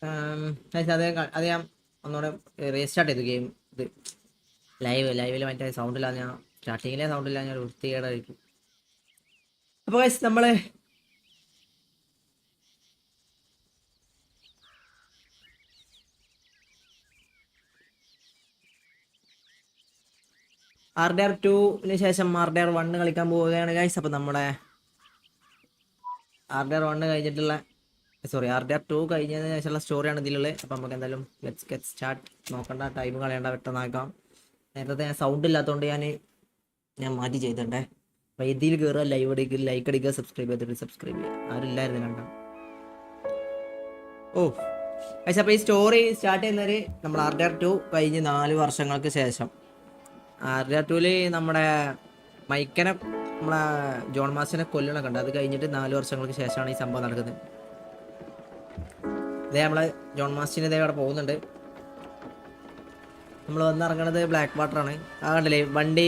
അത് ഞാൻ ഒന്നുകൂടെ റീസ്റ്റാർട്ട് ചെയ്തു ഗെയിം. ഇത് ലൈവിൽ മറ്റേ സൗണ്ടില്ലാതെ ഞാൻ സ്റ്റാർട്ടിങ്ങിലെ സൗണ്ടില്ലാതെ ഞാൻ വൃത്തികേടായിരിക്കും. അപ്പോൾ ഗൈസ് നമ്മൾ RDR 2 ശേഷം RDR 1 കളിക്കാൻ പോവുകയാണ് ഗൈസ്. അപ്പോൾ നമ്മുടെ RDR 1 കഴിഞ്ഞിട്ടുള്ള RDR 2 കഴിഞ്ഞതിന് ശേഷമുള്ള സ്റ്റോറിയാണ് ഇതിലുള്ളത്. അപ്പോൾ നമുക്ക് എന്തായാലും ലെറ്റ്സ് ഗെറ്റ് സ്റ്റാർട്ട്. നോക്കണ്ട, ടൈം കളയണ്ട, പെട്ടെന്നാക്കാം. നേരത്തെ ഞാൻ സൗണ്ട് ഇല്ലാത്തതുകൊണ്ട് ഞാൻ മാറ്റി ചെയ്തിട്ടുണ്ടേ. അപ്പോൾ ഇതിൽ കയറുക, ലൈക്ക് അടിക്കുക, സബ്സ്ക്രൈബ് ചെയ്യുക. ആരും ഇല്ലായിരുന്നു കണ്ടാ. പക്ഷേ അപ്പോൾ ഈ സ്റ്റോറി സ്റ്റാർട്ട് ചെയ്യുന്നത് നമ്മൾ RDR 2 കഴിഞ്ഞ് 4 വർഷങ്ങൾക്ക് ശേഷം. RDR 2 നമ്മുടെ മൈക്കനെ, നമ്മളെ ജോൺ മാസ്റ്ററിനെ കൊല്ലണൊക്കെ ഉണ്ട്. അത് കഴിഞ്ഞിട്ട് 4 വർഷങ്ങൾക്ക് ശേഷമാണ് ഈ സംഭവം നടക്കുന്നത്. ഇതേ നമ്മളെ ജോൺ മാസ്റ്ററിന് ഇതേ അവിടെ പോകുന്നുണ്ട്. നമ്മൾ വന്നിറങ്ങണത് ബ്ലാക്ക് വാട്ടറാണ്. കണ്ടില്ലേ വണ്ടി,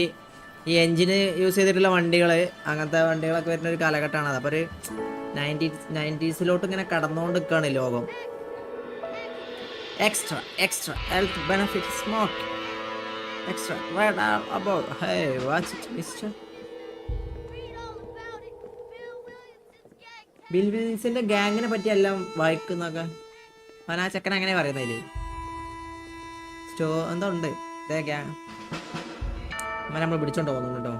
ഈ എൻജിന് യൂസ് ചെയ്തിട്ടുള്ള വണ്ടികൾ, അങ്ങനത്തെ വണ്ടികളൊക്കെ വരുന്ന ഒരു കാലഘട്ടമാണ് അത്. അപ്പോൾ ഒരു 90s ഇങ്ങനെ കടന്നുകൊണ്ട് നിൽക്കുകയാണ് ലോകം. Extra health benefit smoke extra right about. Hey, watch it, mister. Bill വിൽസിന്റെ ഗാങ്ങിനെ പറ്റി എല്ലാം വായിക്കുന്നൊക്കെ അവൻ ആ ചെക്കൻ അങ്ങനെ പറയുന്നതില് എന്താ ഉണ്ട് ഇതേ ഗ്യാങ് നമ്മൾ പിടിച്ചോണ്ട് പോകുന്നു കേട്ടോ.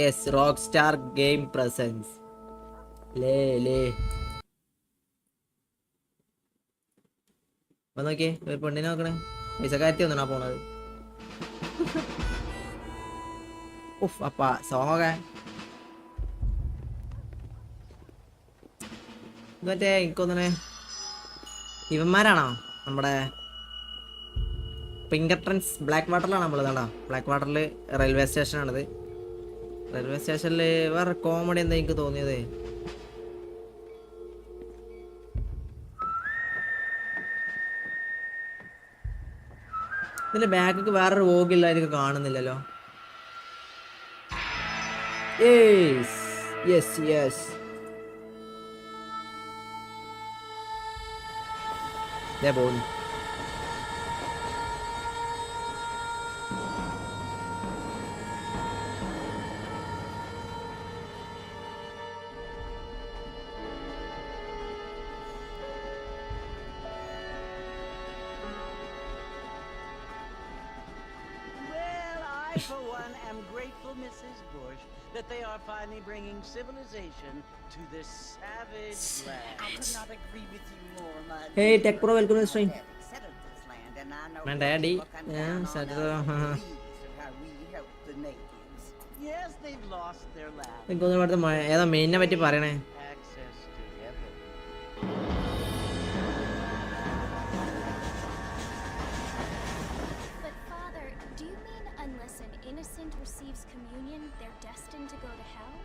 Yes, rock star game presence. അപ്പൊ നോക്കിയേ, ഒരു പെണ്ണിനെ നോക്കണേ, പൈസക്കാരത്തി ഒന്നാ പോണത്. അപ്പ സോങ്ങൊക്കെ മറ്റേ എനിക്കൊന്നെ ഇവന്മാരാണോ നമ്മുടെ പിങ്കർട്ടൻസ് ബ്ലാക്ക് വാട്ടറിലാണ് നമ്മൾ. ഇതാണ്ടാ ബ്ലാക്ക് വാട്ടറിൽ റെയിൽവേ സ്റ്റേഷനാണിത്. റെയിൽവേ സ്റ്റേഷനിൽ വേറെ കോമഡി എന്താ എനിക്ക് തോന്നിയത്, ഇതിന്റെ ബാക്കൊക്കെ വേറൊരു വോഗില്ല, എനിക്ക് കാണുന്നില്ലല്ലോ. യെസ് പോകുന്നു. For one, am grateful, Mrs. Bush, that they are finally bringing civilization to this savage land. I could not agree with you more, my Hey, Tech Pro, welcome to the stream. settled this land, and I know My daddy, people come yeah, down on settled, us and pleased at how we help the natives. Yes, they've lost their land. എനിക്കൊന്നും ഇവിടുത്തെ ഏതാ മെയിനെ പറ്റി പറയണേ. Access to heaven. But Father, do you mean unless an innocent receives communion, they're destined to go to hell?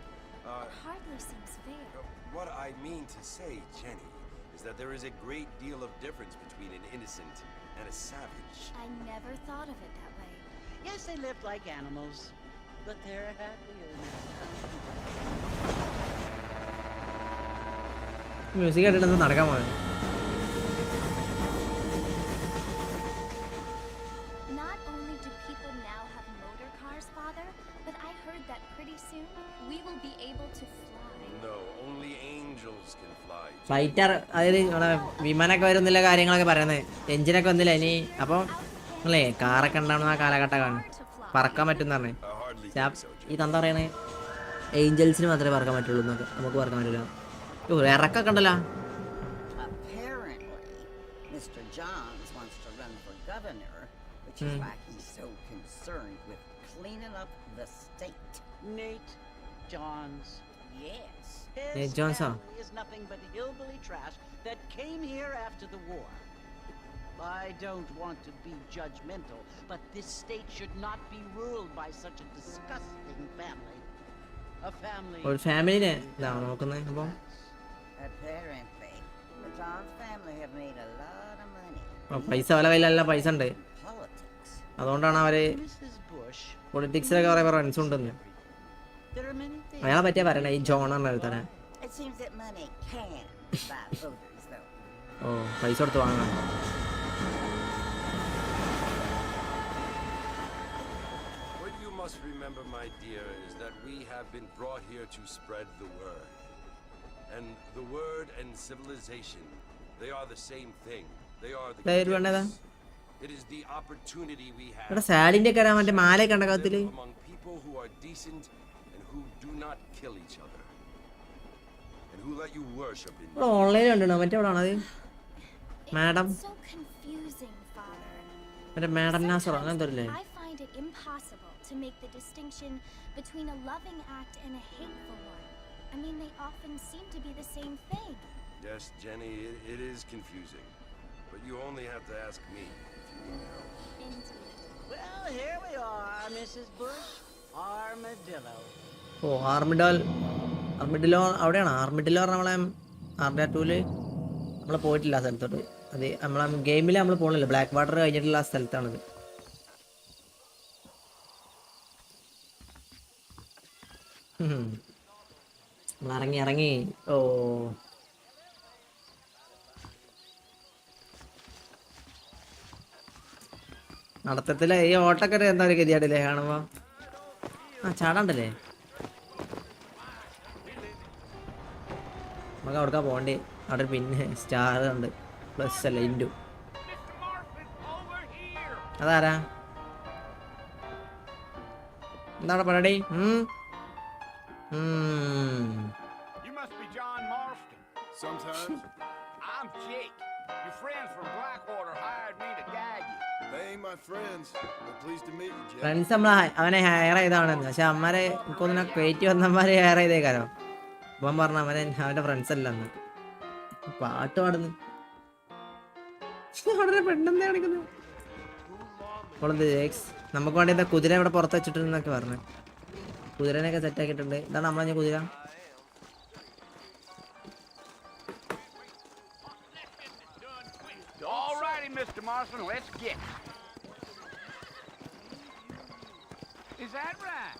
It hardly seems fair. What I mean to say, Jenny, is that there is a great deal of difference between an innocent and a savage. I never thought of it that way. Yes, they live like animals, but they're happier now. Music കേട്ടിട്ട് നടക്കാൻ പോയത്. Not only do people now have motor cars, Father, but I heard that pretty soon we will be able to fly. No, only angels can fly. ഫ്ലൈറ്റർ, അതായത് നമ്മുടെ വിമാനമൊക്കെ വരുന്നില്ല കാര്യങ്ങളൊക്കെ പറയുന്നത്, എഞ്ചിനൊക്കെ വന്നില്ല ഇനി. അപ്പം നിങ്ങളേ കാറൊക്കെ ഉണ്ടാവുന്ന ആ കാലഘട്ടമാണ്, പറക്കാൻ പറ്റും എന്ന് പറഞ്ഞേ. ഈ തന്ത പറയണേ ഏഞ്ചൽസിന് മാത്രമേ പറക്കാൻ പറ്റുള്ളൂ എന്നൊക്കെ, നമുക്ക് പറക്കാൻ പറ്റില്ല. ഇറക്കൊക്കെ ഉണ്ടല്ലോ. Apparently, Mr. Johns wants to run for governor, which is why he's so concerned with cleaning up the state. Nate Johns. Yes. His Johns, huh? family is nothing but hillbilly trash that came here after the war. I don't want to be judgmental, but this state should not be ruled by such a disgusting family. A family. ഒരു ഫാമിലിനെ ഇതാണ് നോക്കുന്നത്. അപ്പം Apparently, the Johns family have made a lot of money. പൈസ അവരുടെ കയ്യിലല്ല, പൈസ ഉണ്ട്. Politics. അതുകൊണ്ടാണ് അവര് Mrs. Bush. പൊളിറ്റിക്സിലൊക്കെ കുറെ ഫ്രണ്ട്സ് ഉണ്ടെന്ന്. There are many things. അയാളെ പറ്റിയാ പറയണേ, ഈ ജോൺ പറഞ്ഞ തന്നെ. It seems that money can buy voters, though. ഓ പൈസ കൊടുത്ത് വാങ്ങണം. What you must remember, my dear, is that we have been brought here to spread the word. And the word and civilization, they are the same thing. They are the gifts. It is the opportunity we have എടാ സാഡിന്റെ ഒക്കെ മറ്റേ മാല കണ്ട to കത്തില് live among people who are decent and who do not kill each other. And who let you worship in ഇവിടെ ഓൺലൈനിൽ കണ്ടോ മറ്റേ എവിടെ ആണത് madam It's so confusing, Father. മറ്റേ മാഡം നാസർ അങ്ങനെ തരില്ലേ? I find it impossible to make the distinction between a loving act and a hateful one. I mean, they often seem to be the same thing. Yes, Jenny, it is confusing. But you only have to ask me if you need help. Indeed. Well, here we are, Mrs. Bush. Armadillo. ഓ ആർമിഡിലോ അവിടെയാണ്. ആർമിഡിലോ നമ്മളെ ആർഡിയ 2-ല് നമ്മൾ പോയിട്ടില്ല ആ സ്ഥലത്തോട്ട്. അത് നമ്മളെ ഗെയിമിൽ നമ്മൾ പോകണില്ല. ബ്ലാക്ക് വാട്ടർ കഴിഞ്ഞിട്ടുള്ള ആ സ്ഥലത്താണിത്. ഇറങ്ങി ഓ നടത്തത്തില് ഈ ഓട്ടൊക്കെ എന്താ ഒരു ഗതിയാടില്ലേ കാണുമ്പോ. ആ ചാടാണ്ടല്ലേ നമുക്ക് അവിടേക്കാ പോകണ്ടേ. അവിടെ പിന്നെ സ്റ്റാർ ഉണ്ട് പ്ലസ് അല്ല ഇൻഡു. അതാരാ എന്താണ് പരിപാടി? You must be John Marston. Sometimes I'm Jake. Your friends from Blackwater hired me to guide you. they ain't my friends. But pleased to meet you, Jack. Friends അവനെ higher ചെയ്താണെന്ന്. പക്ഷെ അമ്മമാരെ എനിക്കൊന്നിനെ ക്വേറ്റ് വന്നമാരെ higher ചെയ്തേക്കാരോ. അപ്പം പറഞ്ഞ അവന്റെ friends അല്ലെന്ന്. പാട്ട് പാടുന്നു അവിടെ പെണ്ണെന്താ കാണിക്കുന്നത്. നമുക്ക് വേണ്ടി എന്താ കുതിര ഇവിടെ പുറത്ത് വെച്ചിട്ടുണ്ടെന്നൊക്കെ പറഞ്ഞു. കുതിരനെയൊക്കെ സെറ്റ് ആക്കിയിട്ടുണ്ട്. ഇതാണ് നമ്മളെ കുതിര. All righty, Mr. Marston, let's get. Is that right?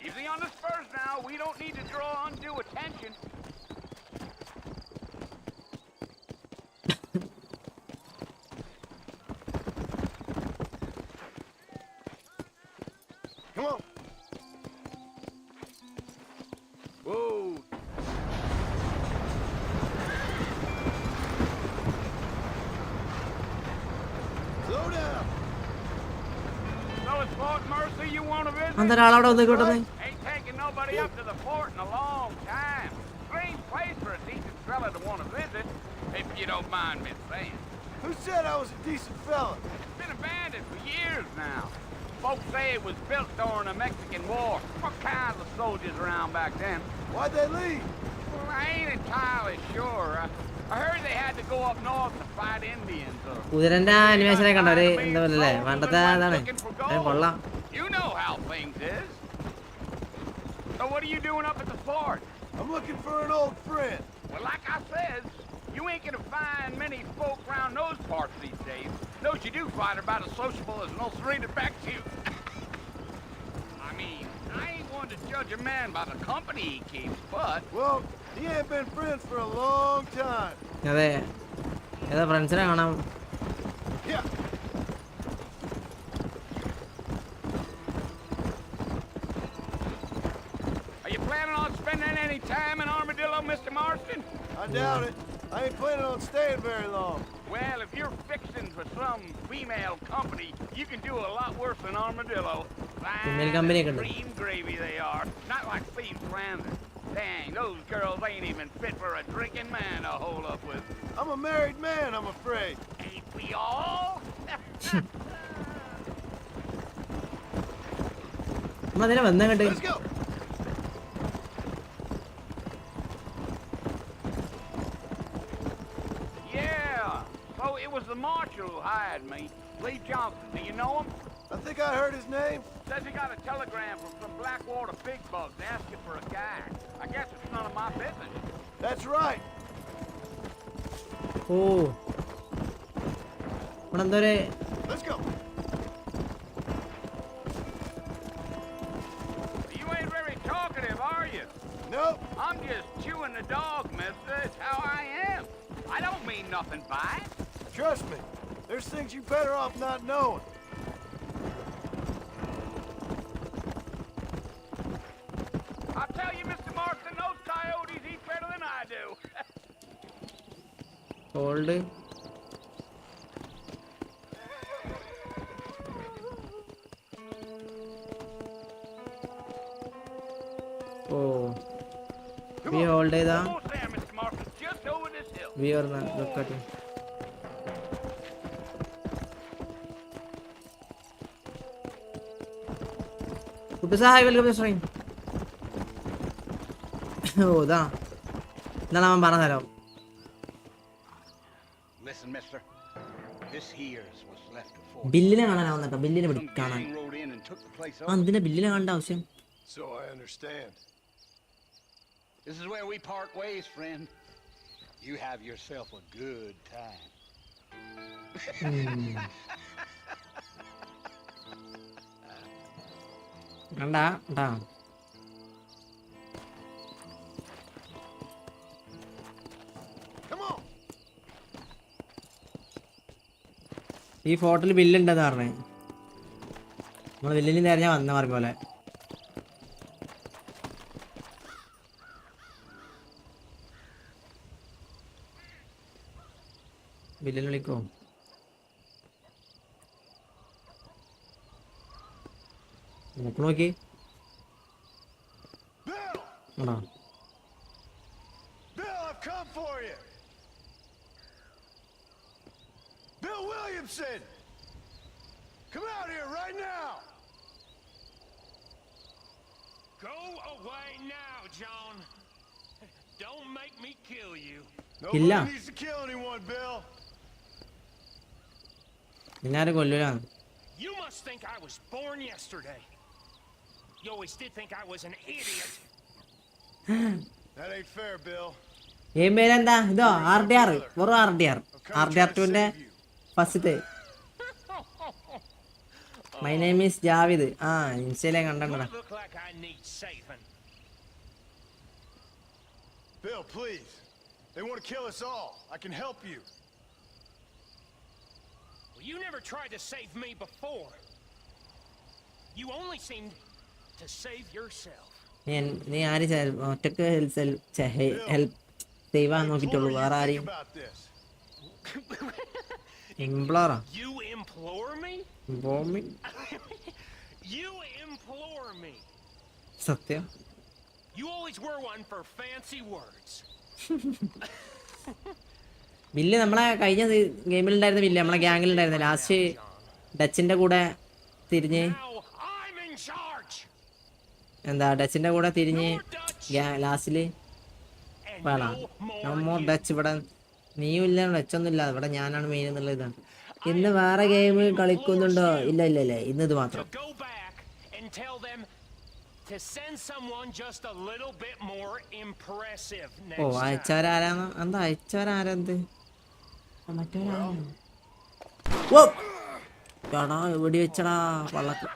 Easy on the spurs now. We don't need to draw undue attention. Come on. Whoa. Slow down. So it's Fort Mercy you want to visit? അതൊരാളവിടെ വന്നിക്കോട്ടെ. Ain't taking nobody up to the fort in a long time. Strange place for a decent fella to want to visit, if you don't mind me saying. Who said I was a decent fella? It's been abandoned for years now. Folks say it was built during the Mexican War. What kinds of soldiers around back then? Why'd they leave? Well, I ain't entirely sure. I heard they had to go up north to fight Indians. കുതിരന്റെ അനിമേഷനെ കണ്ടോ? ഒരു എന്താ പറയല്ലേ പണ്ടത്തെ അതാണ്. കൊള്ളാം. You know how things is. So what are you doing up at the fort? I'm looking for an old friend. Well, like I said, you ain't gonna find many folk around those parts these days. Those you do find are about as sociable as an old serrated back to you. I mean, I ain't one to judge a man by the company he keeps, but... Well, he ain't been friends for a long time. അതെ ഏതാ ഫ്രണ്ട്സിനെ കാണാം. Yeah. Are you planning on spending any time in Armadillo, Mr. Marston? I doubt it. I ain't planning on staying very long. Well, if you're fixing for some female company, you can do a lot worse than Armadillo. Female company Fine can do. cream gravy they are. Not like Thieves Landing. Dang, those girls ain't even fit for a drinking man to hold up with. I'm a married man, I'm afraid. Ain't we all? അതിനെ വന്നങ്ങട്ട്. Let's go. Yeah. So it was the marshal who hired me. Lee Johnson, do you know him? I think I heard his name. Says he got a telegram from some Blackwater big bugs asking for a guy. I guess it's none of my business. That's right. ഓ ഇവിടെ എന്തോ ഒരു Let's go. You ain't very talkative, are you? Nope. I'm just chewing the dog, mister. It's how I am. I don't mean nothing by it. Trust me, there's things you're better off not knowing. I'll tell you, Mr. Marston, those coyotes eat better than I do. Hold. Oh. We hold it down. Almost there, Mr. Marston, just over this hill. We are not. Look at it. Hi, welcome to the stream. Oh, that. That's what I'm saying. Listen, mister. This here's what's left of Fort. Billion കാണാനാ വന്നട്ടോ ബില്ലിനെ Some കാണാൻ gang rode in and took the place ആ over. എന്തിനാ ബില്ലിനെ കാണേണ്ട ആവശ്യം So I understand. This is where we part ways, friend. You have yourself a good time. കണ്ടാ കണ്ടാ Come on. ഈ ഫോട്ടോയിൽ ബില്ലുണ്ടെന്ന് പറഞ്ഞേ നമ്മൾ ബില്ലിന് നേരെ ഞാൻ വന്ന പറഞ്ഞ പോലെ ബില്ലിന് വിളിക്കോ നോക്കി ആണോ Bill, I've come for you. Bill Williamson, come out here right now. Go away now, John. Don't make me kill you. Nobody Killa. needs to kill anyone, Bill. നിന്നാരും കൊല്ലൂലാണ് You must think I was born yesterday. You always did think I was an idiot. That ain't fair, Bill. ഏം പേരെന്താ ഇതോ RDR വെറും RDR RDR2ന്റെ ഫസ്റ്റത്തെ my name is Javid ആ ഇൻസ്റ്റയിലെ Do കണ്ടടാ I look like I need saving? Bill, please. They want to kill us all. I can help you. Well, you never tried to save me before. You only seemed to save yourself. നീ ആര് ഒറ്റക്ക് help ദൈവം നോക്കിട്ടുള്ളൂ വേറെ ആരെയും About this. ഇംപ്ലോറാ You implore me? You implore me. സത്യം You always were one for fancy words. Bill നമ്മളെ കഴിഞ്ഞ ഗെയിമിലുണ്ടായിരുന്ന bill നമ്മളെ ഗ്യാങ്ങിലുണ്ടായിരുന്ന ലാസ്റ്റ് ഡച്ചിന്റെ കൂടെ തിരിഞ്ഞ് Now I'm in charge. എന്താ ഡച്ചിന്റെ കൂടെ തിരിഞ്ഞ് No Dutch ലാസ്റ്റില് and വേണം no more you. ഡച്ച് ഇവിടെ നീയും ഇല്ല ഡച്ചൊന്നും ഇല്ല ഇവിടെ ഞാനാണ് മെയിൻ എന്നുള്ള ഇതാണ് ഇന്ന് വേറെ ഗെയിം കളിക്കുന്നുണ്ടോ ഇല്ല ഇല്ല ഇല്ല ഇന്ന് ഇത് To മാത്രം go back and tell them to send someone just a little bit more impressive next oh time. അയച്ചവരാരാന്ന് എന്താ അയച്ചവരാരെന്ത് മറ്റവരാണ് എടാ എവിടെ വെച്ചടാ വള്ളത്ത്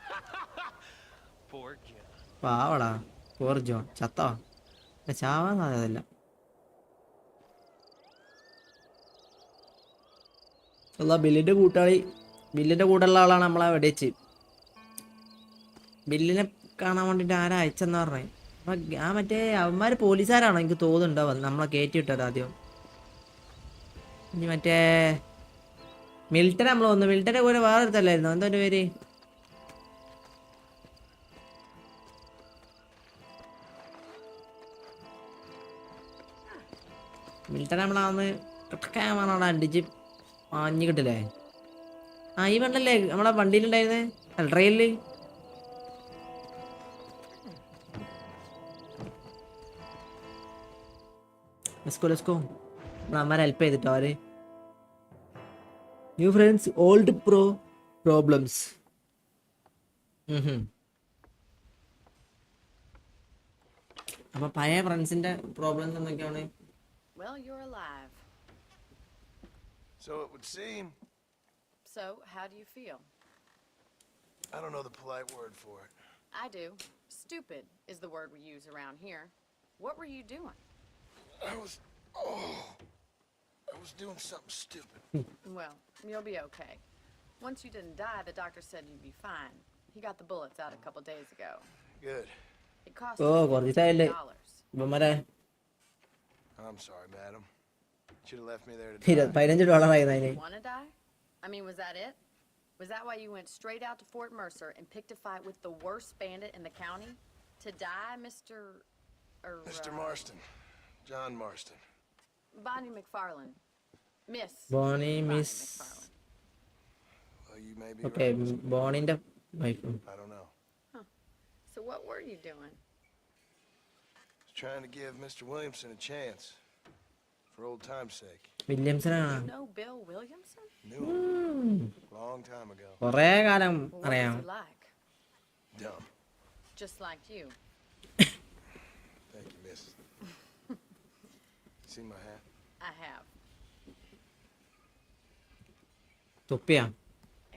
Poor John. പാവടാ പോർജോ ചത്തോ ചാവാൻ സാധ്യതയില്ല അല്ല ബില്ലിന്റെ കൂട്ടാളി ബില്ലിന്റെ കൂടെയുള്ള ആളാണ് നമ്മളെ വെടിച്ച് ബില്ലിനെ കാണാൻ വേണ്ടിട്ട് ആരാ അയച്ചെന്ന് പറഞ്ഞേ അപ്പൊ ആ മറ്റേ അവന്മാര് പോലീസുകാരാണോ എനിക്ക് തോന്നുന്നുണ്ടോ നമ്മളെ കയറ്റി വിട്ടത് ആദ്യം ഇനി മറ്റേ മിൽട്ടൺ നമ്മൾ വന്നു മിൽട്ടന്റെ കൂടെ വേറെ എടുത്തല്ലായിരുന്നു എന്താ ഒരു പേര് മിൽട്ടൺ നമ്മളാന്ന് കിട്ടക്കാണോടാ അടിച്ച് മാഞ്ഞ് കിട്ടില്ലേ ആ ഈ വണ്ടല്ലേ നമ്മളെ വണ്ടിയിലുണ്ടായിരുന്നേ ട്രെയിനില് ലെസ്കോ നമ്മളെ ഹെൽപ്പ് ചെയ്തിട്ടോ അവര് ന്യൂ ഫ്രണ്ട്സ് ഓൾഡ് പ്രോബ്ലംസ് അപ്പൊ പഴയ ഫ്രണ്ട്സിന്റെ പ്രോബ്ലംസ് എന്തൊക്കെയാണ് Well, you're alive. So it would seem. So, how do you feel? I don't know the polite word for it. I do. Stupid is the word we use around here. What were you doing? I was doing something stupid. Well, you'll be okay. Once you didn't die, the doctor said you'd be fine. He got the bullets out a couple days ago. Good. It cost Oh, us got this island. $50. ഇവന്മാരെ I'm sorry, madam. Should have left me there to $15 ആയിരുന്നു അതിന്. Want to die? I mean, was that it? Was that why you went straight out to Fort Mercer and picked a fight with the worst bandit in the county? To die, Mr. Marston. John Marston. Bonnie McFarlane. Miss. Bonnie, Miss. McFarlane. Well, you may be Okay, right. ബോണിന്റെ wife. I don't know. So what were you doing? Just trying to give Mr. Williamson a chance. For old time's sake. Williamson You ആണ്. know Bill Williamson? Knew him. Long time ago. കൊറേ കാലം Well, what അറിയാം. was he like? Dumb. Just like you. Thank you, miss. See my hat? I have. തൊപ്പിയാ.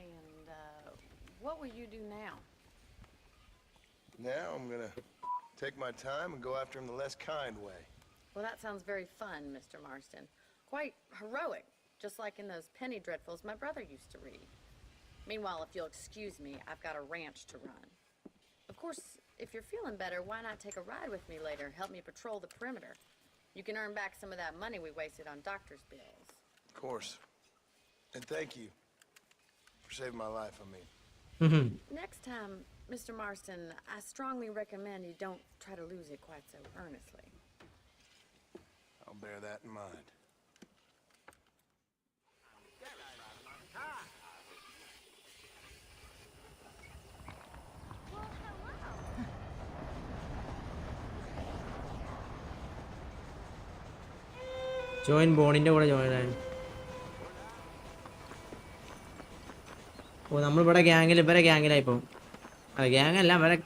And what will you do now? Now I'm gonna take my time and go after him the less kind way. Well, that sounds very fun, Mr. Marston. Quite heroic, just like in those penny dreadfuls my brother used to read. Meanwhile, if you'll excuse me, I've got a ranch to run. Of course, if you're feeling better, why not take a ride with me later? Help me patrol the perimeter. You can earn back some of that money we wasted on doctor's bills. Of course. And thank you for saving my life, I mean. Next time, Mr. Marston, I strongly recommend you don't try to lose it quite so earnestly. I'll bear that in mind. Join ബോണിന്റെ കൂടെ join ആയി. ഓ നമ്മളിവിടെ ഗ്യാങ്ങിൽ ഇവരെ ഗ്യാങ്ങിലായിപ്പോ. അല്ല gang അല്ല, ഇവരെ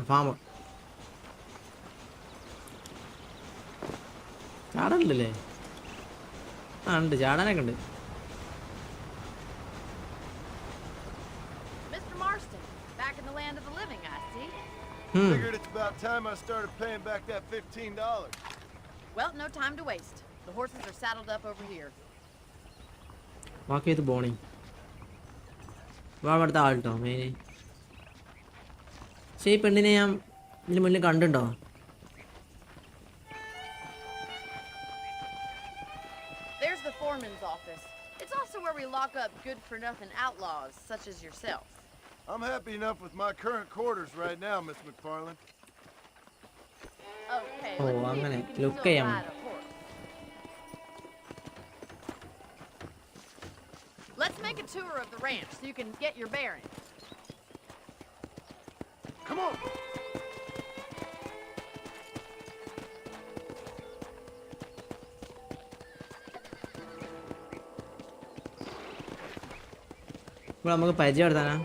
farm. ചാടാനില്ലല്ലേ? ആ ഉണ്ട്, ചാടാനൊക്കെ ഉണ്ട്. Mr. Marston, back in the land of the living, I see. Figured it's about time I started paying back that $15. Well, no time to waste. The horses are saddled up over here. വാക്ക് ചെയ്ത് ബോണി. ഇവിടെ അവിടുത്തെ Alto main. പക്ഷേ ഈ പെണ്ണിനെ ഞാൻ ഇതിന് മുന്നിൽ കണ്ടുണ്ടോ? There's the foreman's office. It's also where we lock up good-for-nothing outlaws, such as yourself. I'm happy enough with my current quarters right now, Miss McFarlane. Okay, Oh, let's see I'm if gonna you can look still at him. ride a horse. Let's make a tour of the ranch so you can get your bearings. Come on! ഇവിടെ നമുക്ക് പരിചയപ്പെടുത്താനാ?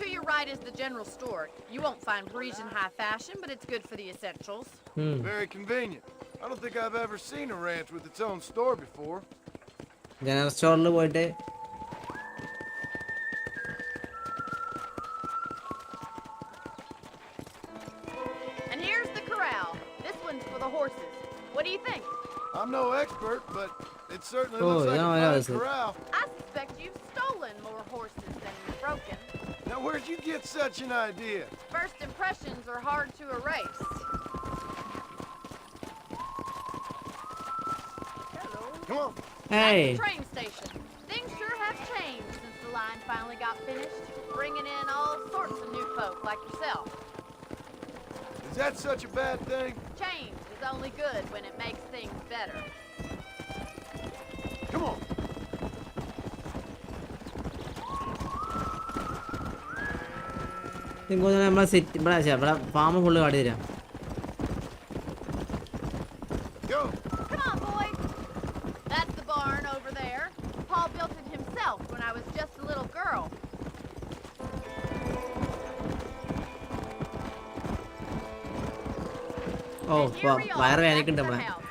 To your right is the general store. You won't find Parisian high fashion, but it's good for the essentials. Very convenient. I don't think I've ever seen a ranch with its own store before. General സ്റ്റോറിൽ പോയിട്ട് And here's the corral. This one's for the horses. What do you think? I'm no expert, but it certainly Oh, looks like yeah, a yeah, fine it's a- corral. I suspect you've stolen more horses than you've broken. Now, where'd you get such an idea? First impressions are hard to erase. Hello. Come on. Hey. At the train station. Things sure have changed since the line finally got finished, bringing in all sorts of new folk like yourself. Is that such a bad thing? Change is only good when it makes things better. Come on. നമ്മളെ set ഇവിടെ farm full കാട്ടി തരാം. Go. Come on, boy. That's the barn over there. Paul built it himself when I was just a little girl. Oh And here we are, വയറ് back at വേദനിക്കുന്നുണ്ട് the നമ്മളെ. house.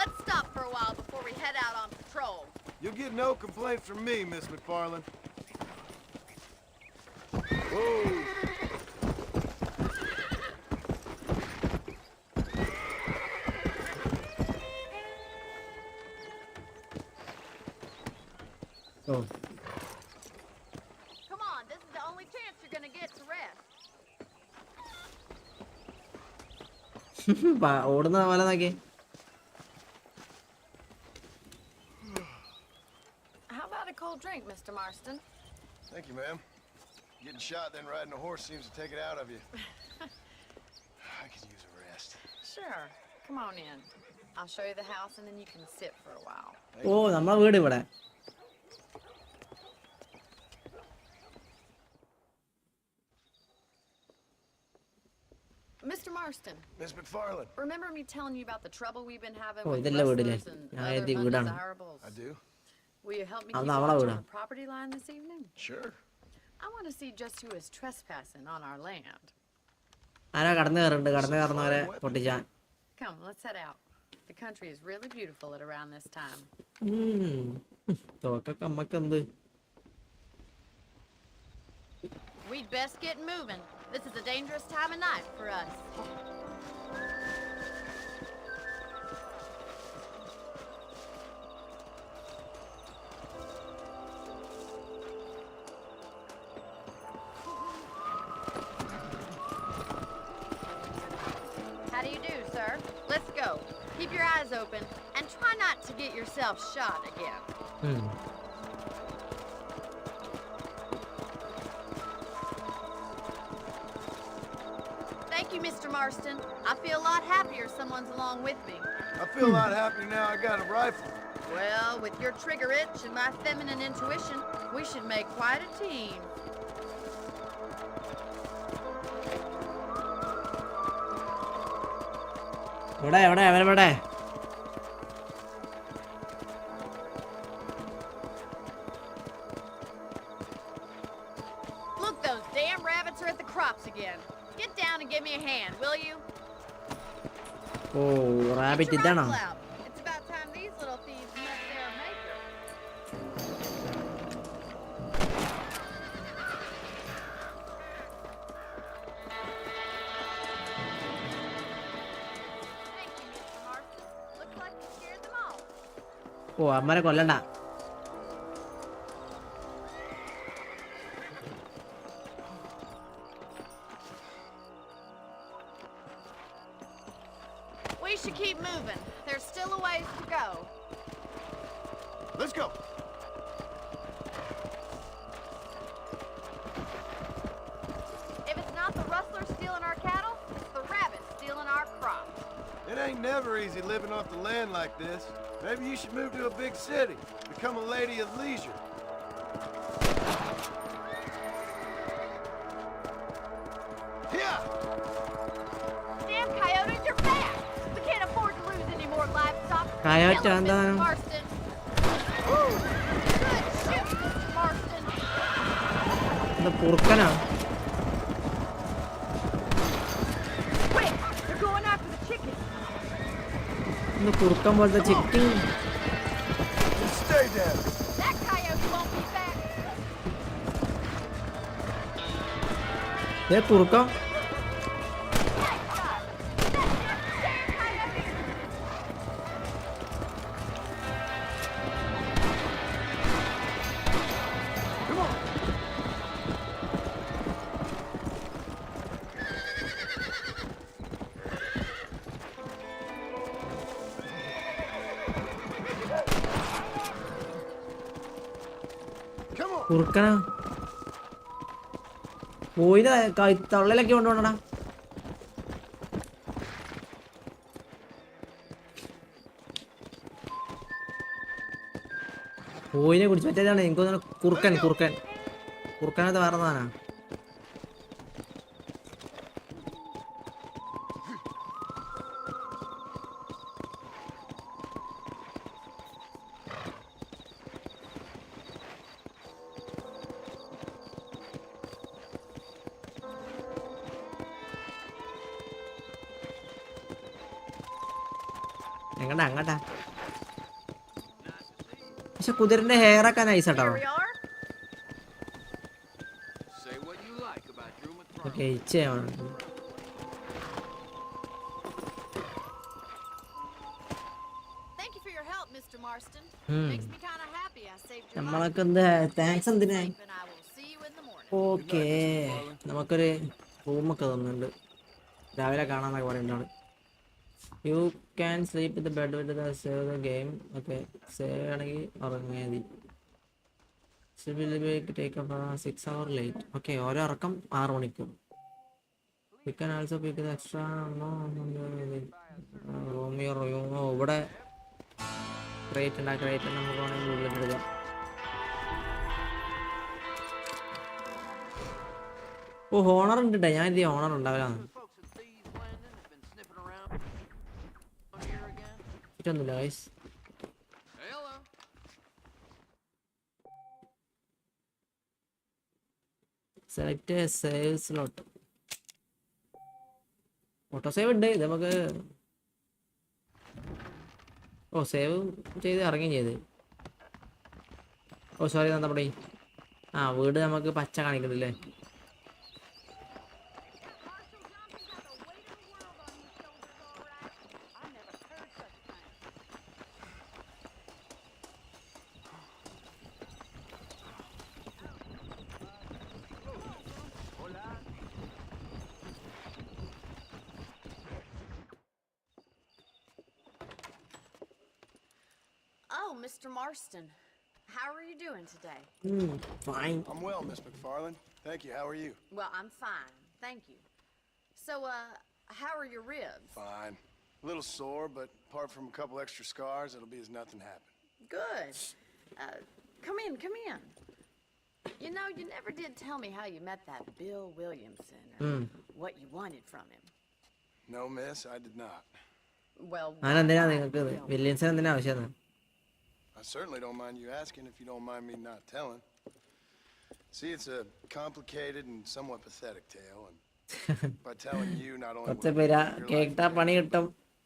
Let's stop for a while before we head out on patrol. You'll get no complaints from me, Miss McFarlane. Whoa. ഓടുന്ന പോലെ നോക്കി. How about a cold drink, Mr. Marston? Thank you, ma'am. Getting shot, then riding a horse seems to take it out of you. I could use a rest. Sure. Come on in. I'll show you the house and then you can sit for a while. ഓ നമ്മളെ വീട് ഇവിടെ. Mr. Marston, Miss McFarland. remember me telling you about the trouble we've been having Oh, with ഇതല്ല വീടില്ലേ? rustlers and ഞാൻ other എഴുതി വീടാണ്. undesirables? I do. Will you help me അത് keep അവളെ watch വീടാ. on the property line this evening? Sure. I want to see just who is trespassing on our land. ആരാ കടന്നു കയറുന്നവരെ പൊട്ടിച്ചാൻ. Come, let's head out. The country is really beautiful at around this time. തോക്കൊക്കെ അമ്മക്ക് എന്ത്? We'd best get moving. This is a dangerous time of night for us. How do you do, sir? Let's go. Keep your eyes open and try not to get yourself shot again. Thank you, Mr. Marston. I feel a lot happier someone's along with me. I feel a lot happier now I got a rifle. Well, with your trigger itch and my feminine intuition, we should make quite a team. എവിടെ? Look, those damn rabbits are at the crops again. Get down and give me a hand, will you? Oh rabbit Get your ഇതാണോ? rifle out. It's about time these little thieves met their maker. Thank you, Mr. Marston. Looks like you scared them all. ഓ അമ്മരെ കൊല്ലണ്ട. We should keep moving. There's still a ways to go. Let's go. If it's not the rustlers stealing our cattle, it's the rabbits stealing our crops. It ain't never easy living off the land like this. Maybe you should move to a big city. Become a lady of leisure. Yeah! Damn coyotes, you're fast! We can't afford to lose any more livestock. Coyote Kill 'em, എന്താണ്? Mrs. Marston. Good shit, Mr. Marston. ഇത് കുറുക്കനാ? Quick! They're going after the chicken. ഇത് കുറുക്കൻ പോലത്തെ chicken. Just stay down. That coyote won't be back. കുറുക്കം. Nice shot. Damn coyote. Come on. Come on. കുറുക്കനാ. പോയിന് തള്ളലൊക്കെ കൊണ്ടുപോകണടാ. പോയിനെ കുടിച്ച് പറ്റിയതാണ് എനിക്ക് തോന്നുന്നു. കുറുക്കനത് വേറെന്നാണ്. അങ്ങട്ടാ പക്ഷെ കുതിരന്റെ ഹെയർ ഒക്കെ നൈസാട്ടോ. Here we are. Say what you like about Drew McFarland. Okay ഇച്ചയാണ്. Thank you for your help, Mr. Marston. Makes me kind of happy I saved your life. നമ്മളൊക്കെ എന്ത് താങ്ക്സ് എന്തിനാ? And I will see you in the morning. Okay നമുക്കൊരു റൂമൊക്കെ തന്നിട്ടുണ്ട്. രാവിലെ കാണാന്നൊക്കെ പറയുന്നതാണ്. You can sleep in the bed with the save the game. Okay, save ആണെങ്കിൽ ഉറങ്ങിയാൽ മതി. Take up 6 hours late. Okay, ഓരോ ഉറക്കം 6 മണിക്കൂർ. You can also pick the extra room ഇവിടെ ക്രേറ്റ് ഉണ്ട്. ആ ക്രേറ്റ് നമുക്ക് വേണമെങ്കിൽ ഉള്ളിൽ എടുക്കാം. ഓ ഹോണർ ഉണ്ട് കേട്ടോ. ഞാൻ ഇത് ഹോണർ ഉണ്ടാവില്ല. ഇതൊന്നുമില്ല guys. Select save slot. Auto save ഉണ്ട്. ഇത് നമുക്ക് സേവ് ചെയ്ത് ഇറങ്ങുകയും ചെയ്ത്. സോറി നമ്മുടെ വീട് നമുക്ക് പച്ച കാണിക്കുന്നില്ലേ. Oh, Mr. Marston. How are you doing today? Fine. I'm well, Miss McFarland. Thank you. How are you? Well, I'm fine. Thank you. So, how are your ribs? Fine. A little sore, but apart from a couple extra scars, it'll be as nothing happened. Good. Come in, come in. You know, you never did tell me how you met that Bill Williamson or what you wanted from him. No, miss, I did not. Well, അതെന്തിനാ നിങ്ങൾക്ക് Williamson എന്തിനാ ആവശ്യം? I certainly don't mind you asking if you don't mind me not telling. See, it's a complicated and somewhat pathetic tale, and by telling you, not only will I കേട്ടാ പണി കിട്ടും.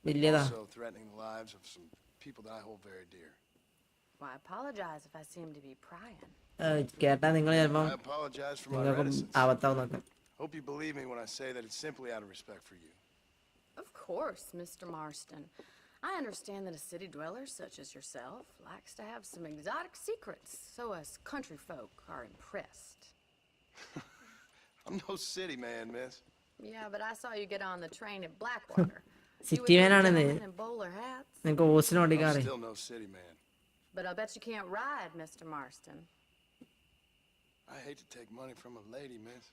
വലിയതാ. also threatening the lives of some people that I hold very dear. well, I apologize if I seem to be prying. കേട്ടാ നിങ്ങൾ ചിലപ്പം I apologize for my നിങ്ങൾക്കും reticence. ആവത്താവുന്നൊക്കെ. Hope you believe me when I say that it's simply out of respect for you. Of course, Mr. Marston. I understand that a city dweller such as yourself likes to have some exotic secrets, so us country folk are impressed. I'm no city man, miss. Yeah, but I saw you get on the train at Blackwater. City മാനാണെന്ന്. In bowler hats. നിങ്ങൾക്ക് ഓസിന് I'm ഓടിക്കാറ്. still no city man. But I bet you can't ride, Mr. Marston. I hate to take money from a lady, miss.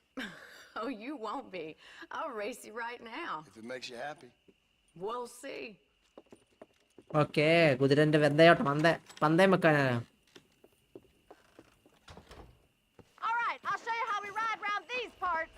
Oh, you won't be. I'll race you right now. If it makes you happy. We'll see. Okay, കുതിരന്റെ വെന്തയോട്ടം പന്തയം വെക്കാനാ. All right, I'll show you how we ride around these parts.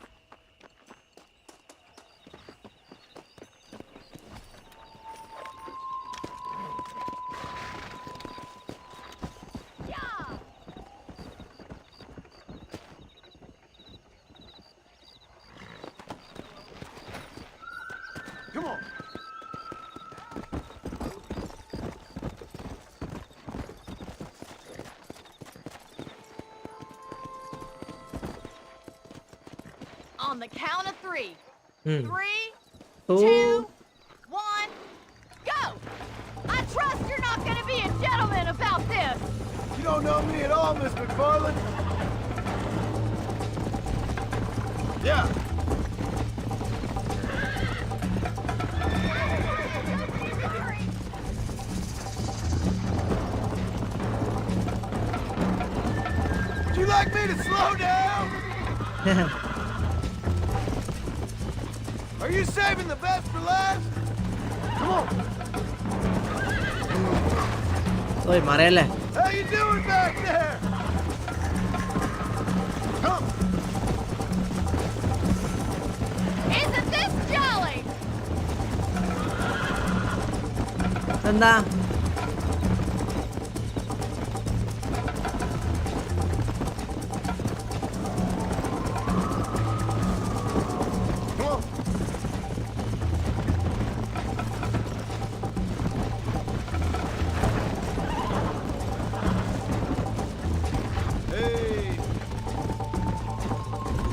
Come on. On the count of 3. 3, 2, 2, 1, go! I trust you're not gonna be a gentleman about this! You don't know me at all, Miss McFarland. Yeah. Would you like me to slow down? Are you saving the best for last? Come on. ഓയ് മറയല്ലേ. How you doing back there? Come. Isn't this jolly? എന്താ Come on. Hey.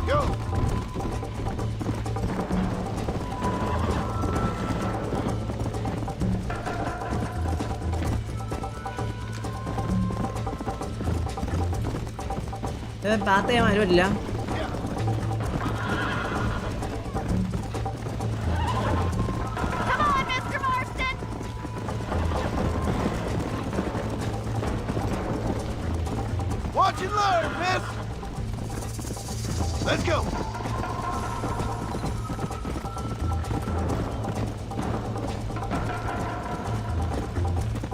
Go. Path ചെയ്യാൻ പറ്റില്ല. Come on, Mr. Marston! Let's go.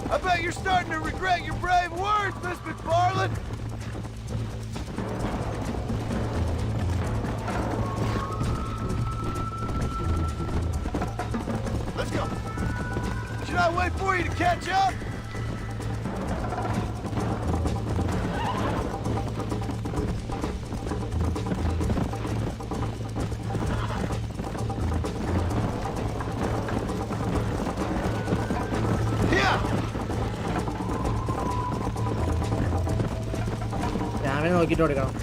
I bet you're starting to regret your brave words, Miss McFarland. Let's go. Should I wait for you to catch up? രാവിലെ നോക്കിയിട്ട് കൊടുക്കണം.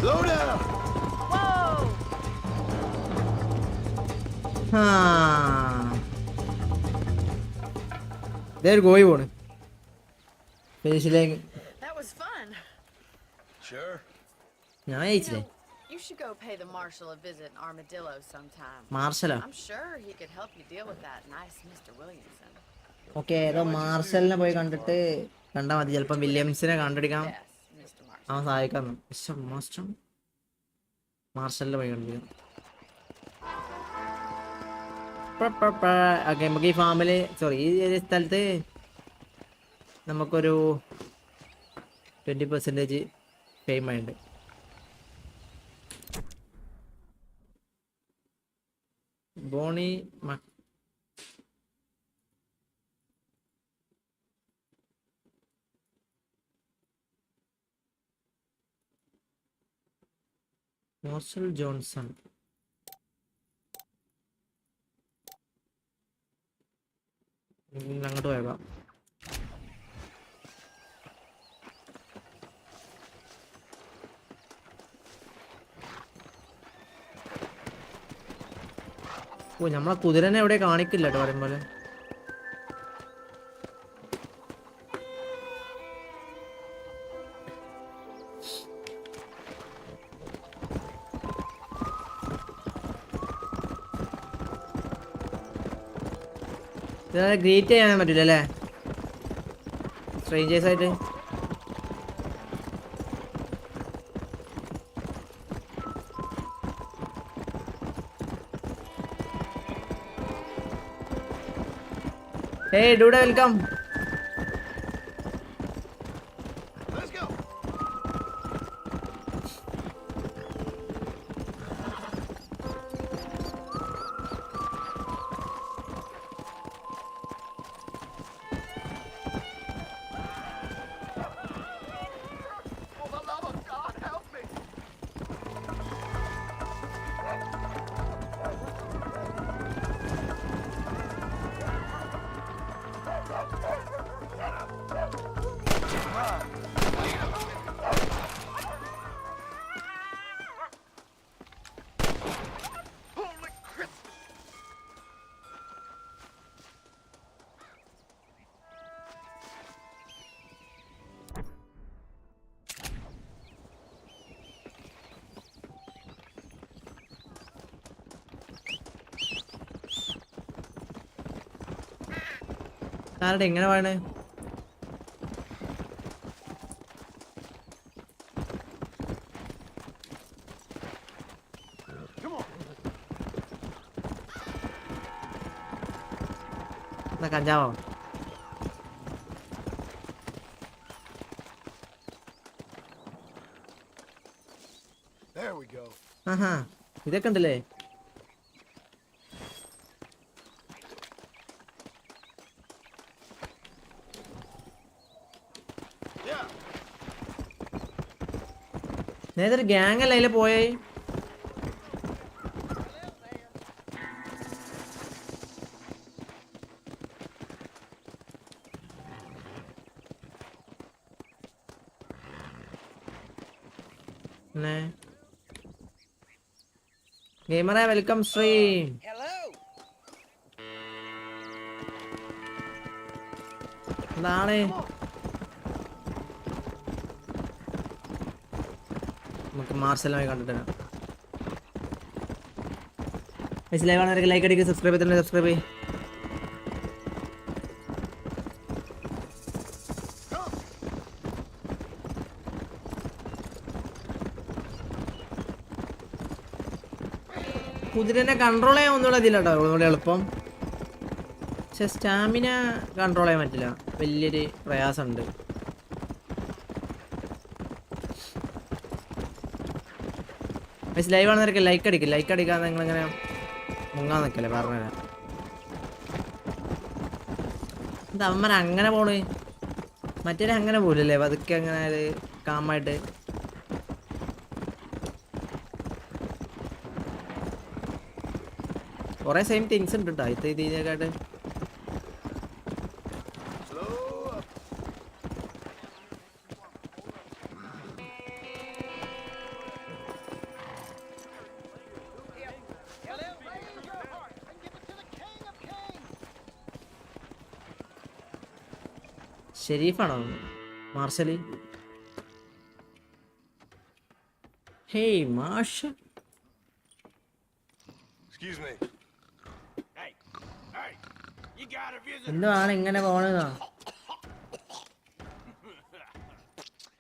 Slow down. കോഴി പോണ് ഫിനിഷിലേക്ക്. That was fun. Sure. ഞാൻ ജയിച്ചില്ലേ? You should go pay the marshal a visit in Armadillo sometime. മാർഷലോ? I'm sure he could help you deal with that nice Mr. Williamson. Okay, ഏതോ മാർഷലിനെ പോയി കണ്ടിട്ട് കണ്ടാൽ മതി. ചിലപ്പോൾ വില്യംസിനെ കണ്ടുപിടിക്കാം, Yes, Mr. Marshall. അവൻ സഹായിക്കാം. മാർഷലിനെ പോയി കണ്ടിരിക്കാം. ഓക്കെ, നമുക്ക് ഈ ഫാമിൽ ഈ സ്ഥലത്ത് നമുക്കൊരു 20% പേയ്മെന്റ്. Boney marshal Johnson. അങ്ങോട്ട് പോയേക്കാം. ഓ, നമ്മളെ കുതിരനെ എവിടെ കാണിക്കില്ല കേട്ടോ പറയും പോലെ. ഗ്രീറ്റ് ചെയ്യാൻ പറ്റില്ല അല്ലേ സ്ട്രേഞ്ചേഴ്സ് ആയിട്ട്? Hey dude, welcome. Let's go. For the love of God, help me! Holy Christmas! ആരുടെ എങ്ങനെ വേണേ? കഞ്ചാവോ? There we go. ആഹാ, ഇതൊക്കെ ഉണ്ടല്ലേ? Yeah. നേരത്തെ ഗ്യാങ് അല്ല അതിൽ പോയേ? ഗെയിമറെ വെൽക്കം സ്ട്രീം. എന്താണ് നമുക്ക് മാർസലുമായി കണ്ടിട്ട് വരാം. ലൈവ് ആണെങ്കിൽ ലൈക്ക് അടിക്കുക, സബ്സ്ക്രൈബ് ചെയ്തിട്ടുണ്ടെങ്കിൽ സബ്സ്ക്രൈബ് ചെയ്യും. കുതിരനെ കൺട്രോൾ ചെയ്യാൻ ഒന്നുകൂടെ ഇതില്ല കേട്ടോ, ഒന്നുകൂടെ എളുപ്പം. പക്ഷെ സ്റ്റാമിന കൺട്രോൾ ചെയ്യാൻ പറ്റില്ല, വലിയൊരു പ്രയാസമുണ്ട്. ലൈവ് ആണെന്നൊക്കെ ലൈക്ക് അടിക്കും, ലൈക്ക് അടിക്കാതെ നിങ്ങളിങ്ങനെ മുങ്ങാൻ നിൽക്കല്ലേ പറഞ്ഞുതരാം. എന്താ അമ്മ അങ്ങനെ പോണ്, മറ്റേ അങ്ങനെ പോലല്ലേ പതുക്കെ അങ്ങനെ കാമായിട്ട്. കുറേ സെയിം തിങ്സ് ഉണ്ട് കേട്ടോ ഇത് ഇതിനേക്കാട്ട്. ഷെരീഫാണോ മാർഷല്? ഹേയ് മാർഷൽ, എന്താണ് ഇങ്ങനെ പോണതാ?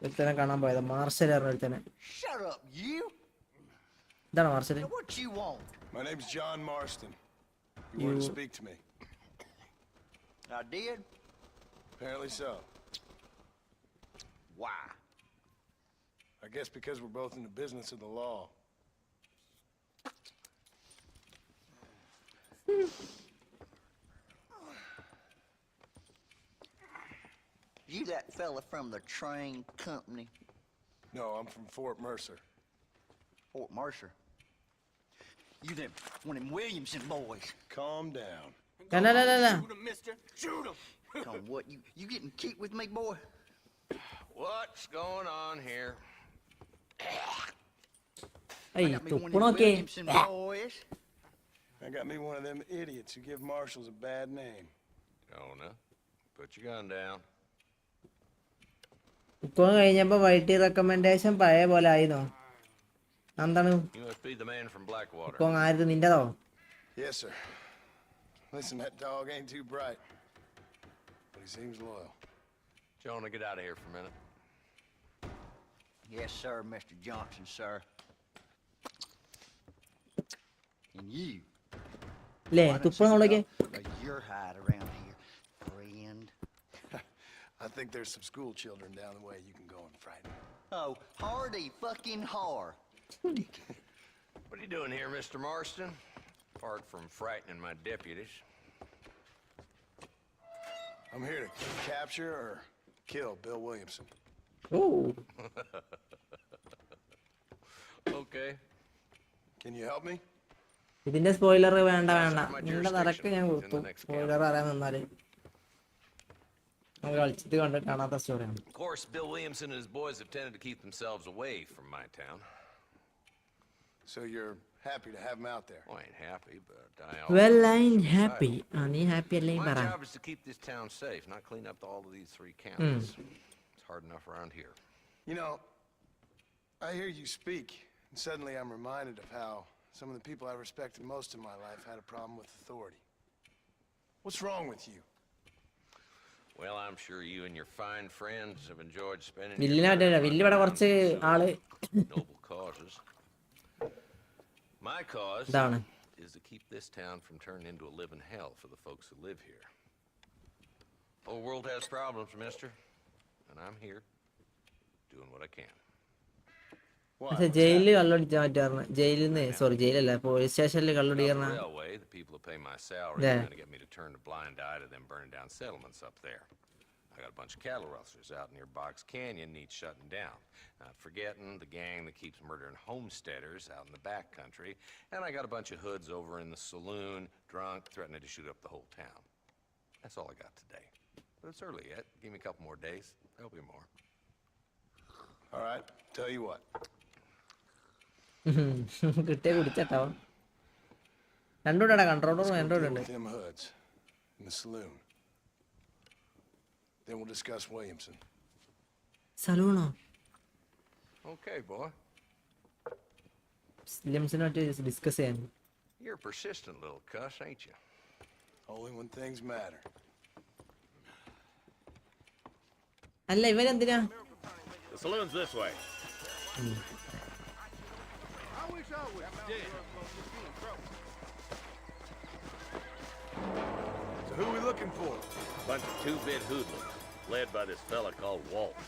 ഒരുത്തനെ കാണാൻ പോയത് മാർഷൽ ഒരുത്തനെ. എന്താണ് മാർഷല്? My name's John Marston. You wanted to speak to me? I did? Apparently so. Why? I guess because we're both in the business of the law. You that fella from the train company? No, I'm from Fort Mercer. Fort Mercer? You them one of them Williamson boys. Calm down. No. Shoot him, mister. Shoot him. Come what? You getting keep with me, boy? What's going on here? Hey, I got me one of them Williamson boys. I got me one of them idiots who give marshals a bad name. Jonah, put your gun down. ഉപ്പം കഴിഞ്ഞപ്പോ white recommendation പഴയ പോലെ ആയിരുന്നോ? എന്താണ് You must be the man from Blackwater. ഉപ്പം ആയത് നിന്റെതോ? Yes, sir. Listen, that dog ain't too bright, but he seems loyal. Jonah, get out of here for a minute. Yes, sir, Mr. Johnson, sir. And you. ല്ലേ തുപ്പണോളൊക്കെ? You're hide around here, friend. I think there's some school children down the way you can go and frighten. Oh, hardy fucking har. What are you doing here, Mr. Marston? Apart from frightening my deputies. I'm here to capture or kill Bill Williamson. Oh. Okay. Can you help me? ഇതിന്റെ spoiler വേണ്ട. നിങ്ങളുടെ നടക്ക് ഞാൻ കൊടുത്തു. Spoiler അറിയാൻ നിന്നാല് നമ്മൾ കളിച്ചിട്ട് കണ്ട് കാണാത്ത സ്റ്റോറിയാണ്. Of course, Bill Williamson and his boys have tended to keep themselves away from my town. So you're happy to have him out there? Well, I ain't happy, but Well, I'm happy. നീ happy അല്ലേ My പറ. job is to keep this town safe, not clean up all of these 3 counties. It's hard enough around here. You know, I hear you speak, and suddenly I'm reminded of how some of the people I respected most in my life had a problem with authority. What's wrong with you? Well, I'm sure you and your fine friends have enjoyed spending വില്ലിവിടെ കുറച്ച് ആള് noble causes. My cause ഇതാണ്. is to keep this town from turning into a living hell for the folks who live here. The whole world has problems, mister, and I'm here doing what I can. പക്ഷെ ജയിലിൽ കള്ളടിച്ചാൻ പറ്റാറുണ്ട്. ജയിലിൽ നിന്ന് ജയിലല്ല police സ്റ്റേഷനിൽ കള്ളടിക്കാറ. The railway, the people who pay my salary, are trying to get me to turn a blind eye to them burning down settlements up there. I got a bunch of cattle rustlers out near Box Canyon needs shutting down. Not forgetting the gang that keeps murdering homesteaders out in the back country. And I got a bunch of hoods over in the saloon, drunk, threatening to shoot up the whole town. That's all I got today. But it's early yet. Give me a couple more days. There'll be more. All right, tell you what. കിട്ടിയ കുടിച്ചോ രണ്ടുകൂടെ കൺട്രോളറും രണ്ടുകൂടെ Them hoods in the saloon. Then we'll discuss Williamson. സലൂണോ? Okay, boy. സ്ലിംസിനെ പറ്റി discuss ചെയ്യാൻ. You're a persistent little cuss, ain't you? Only when things matter. അല്ല ഇവരെന്തിനാ? The saloon's this way. So who are we looking for? Bunch of two-bit hoodlums, led by this fella called Walt.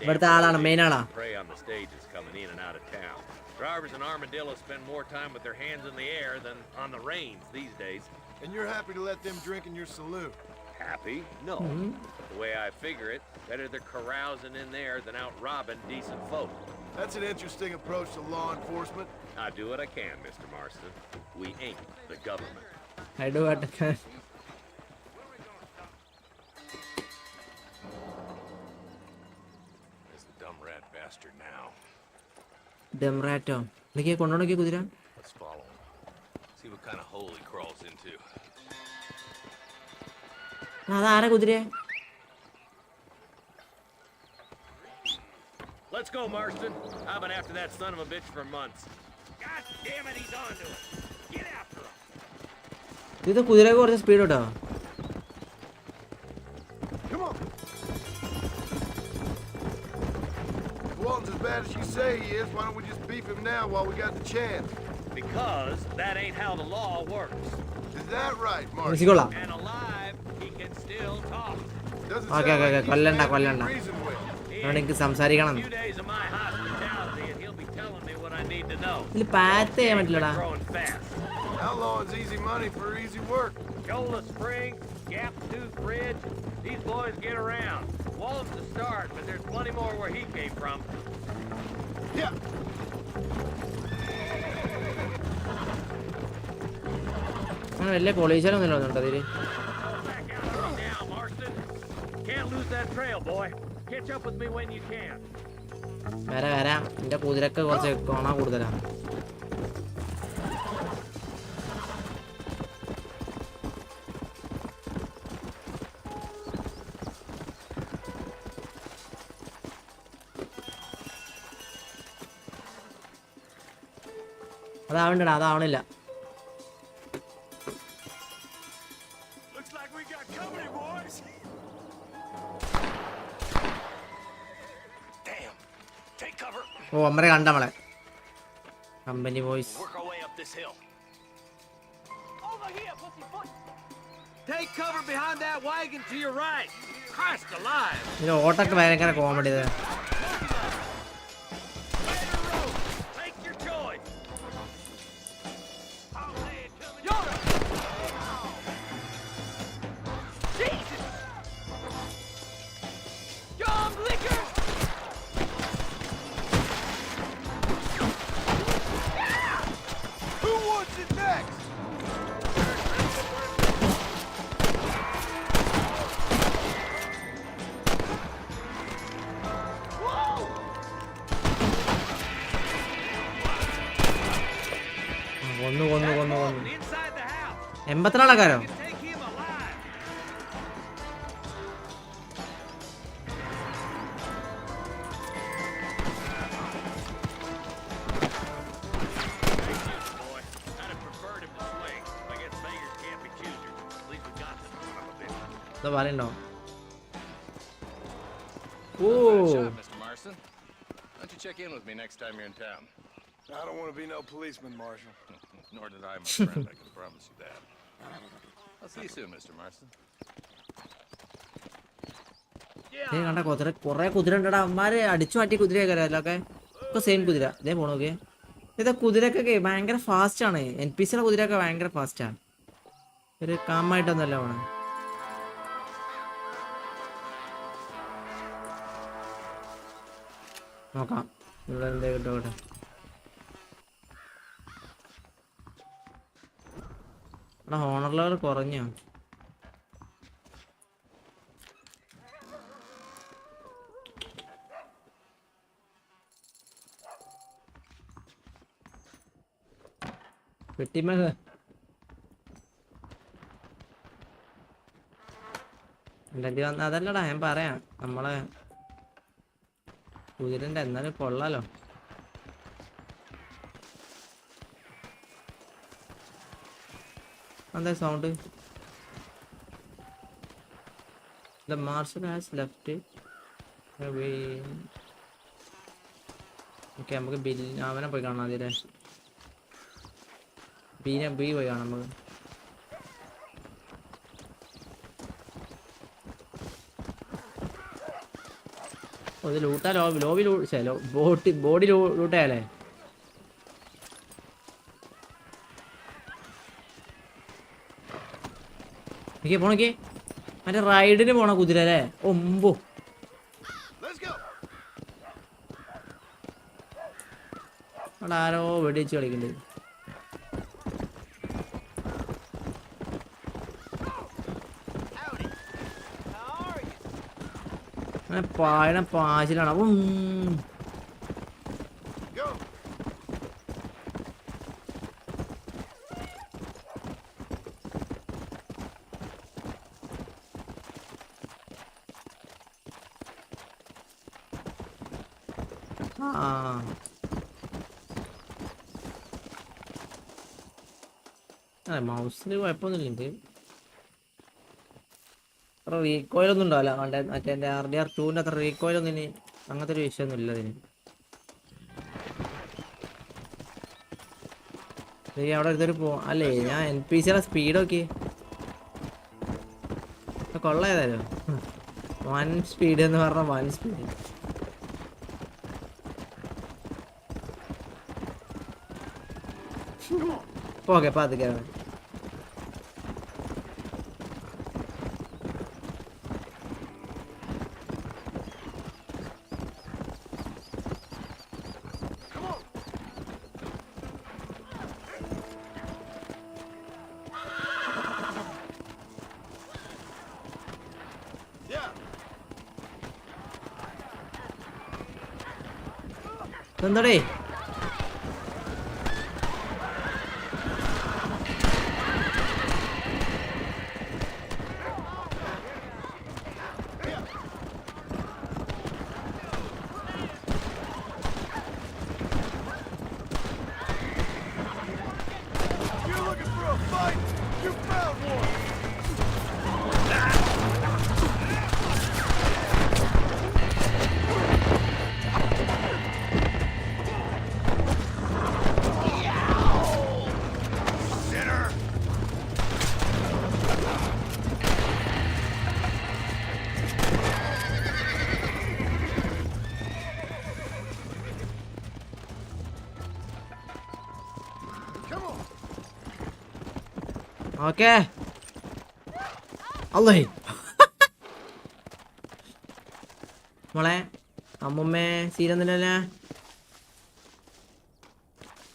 ഇവിടുത്തെ ആളാണ്, main ആളാ. Prey on the stages coming in and out of town. Drivers in Armadillo spend more time with their hands in the air than on the reins these days. And you're happy to let them drink in your saloon? Happy? No. The way I figure it, better they're carousing in there than out robbing decent folk. That's an interesting approach to law enforcement. I do what I can, Mr. Marston. We ain't the government. I do what I can. There's the dumb rat bastard now. Dumb rat. Look, കൊണ്ടോണോക്കി കുതിര. Let's follow him. See what kind of hole he crawls into. അതാരാ കുതിരേ? Let's go, Marston. I've been after that son of a bitch for months. God damn it, he's onto it. Get after him. ഇത് കുതിരക്ക് കുറച്ച് speed കേട്ടോ. Come on. If Walton's as bad as you say he is, why don't we just beef him now while we got the chance? Because that ain't how the law works. Is that right, Mark? മിസിക്കോളാം. And alive, he can still talk. Doesn't Okay, sound okay, like കൊല്ലണ്ട, he's കൊല്ലണ്ട. bad to reason with. എനിക്ക് സംസാരിക്കണം. A few days of my hospitality and he'll be telling me what I need to know. ഇതിൽ path ചെയ്യാൻ പറ്റില്ലടാ. Growing fast. Outlawing's easy money for easy work. Shola Springs, Gap Tooth Bridge, these boys get around. Walt's the start, but there's plenty more where he came from. Yeah. അങ്ങനെ വലിയ കോളേജിലൊന്നുമില്ല തോന്നുന്നുണ്ട് അതില്. Back out of me now, Marston. Can't lose that trail, boy. Catch up with me when you can. വരാം. എന്റെ കുതിരക്ക് കുറച്ച് കോണ കൂടുതലാ. അതാവണില്ല. Looks like we got company, boys. Damn. Take cover. ഓ അമ്മരെ കണ്ട നമ്മളെ company boys. Work our way up this hill. Over here, pussyfoot. Take cover behind that wagon to your right. Christ alive. ഇതിന് ഓട്ടൊക്കെ ഭയങ്കര comedy. ഇത് Take your choice. Jesus! John Blicker! Who wants it next? കൊന്നു. Inside the house. 84 ആൾക്കാരോ? Take him alive. Boy, I'd have preferred him to swing. I guess beggars can't be choosers. At least we got this son of a bitch. എന്താ പറയണ്ടോ? ഓ Mr. Marston. Why don't you check in with me next time you're in town? I don't want to be no policeman, Marshal. Nor did I, my friend. I can promise you that. I'll see you soon, Mr. Marston. കണ്ട കുതിര കൊറേ കുതിര ഉണ്ടടാ. അമ്മമാര് അടിച്ചു മാറ്റി കുതിരയൊക്കെ ഒക്കെ ഇപ്പൊ സെയിം കുതിര. ഇതേ പോണോക്കെ. ഇതാ കുതിരക്കൊക്കെ ഭയങ്കര ഫാസ്റ്റ് ആണ്. NPCയുടെ കുതിരയൊക്കെ ഭയങ്കര ഫാസ്റ്റാണ്. ഒരു കാമായിട്ടൊന്നല്ല പോണേ. നോക്കാം ഇവിടെ എന്തേ കിട്ടോട്ടെ. Honour level കുറഞ്ഞോ? പെട്ടിമേ അതല്ലടാ ഞാൻ പറയാം. നമ്മളെ കുതിരന്റെ എന്നാലും കൊള്ളാലോ. And the sound. The Marshal has left it. Okay, I'm going to be a big one. Being a bee way on. Oh, the loot, lobby loot, body loot. Okay, Ponaki. And a ride in a Monacudre. Oh, Mbo. Let's go. And I know what it's your legal. A pie and a pie. Go. Ah. Mouse weapon. Recoil on the dollar and attend there 2 another recoil on the another vision. They are the alley and piece of speed. Okay, a call like one speed and one speed. Okay, path again. Somebody. You're looking for a fight? You found one. Okay. Allah. Malay, amumme season nila.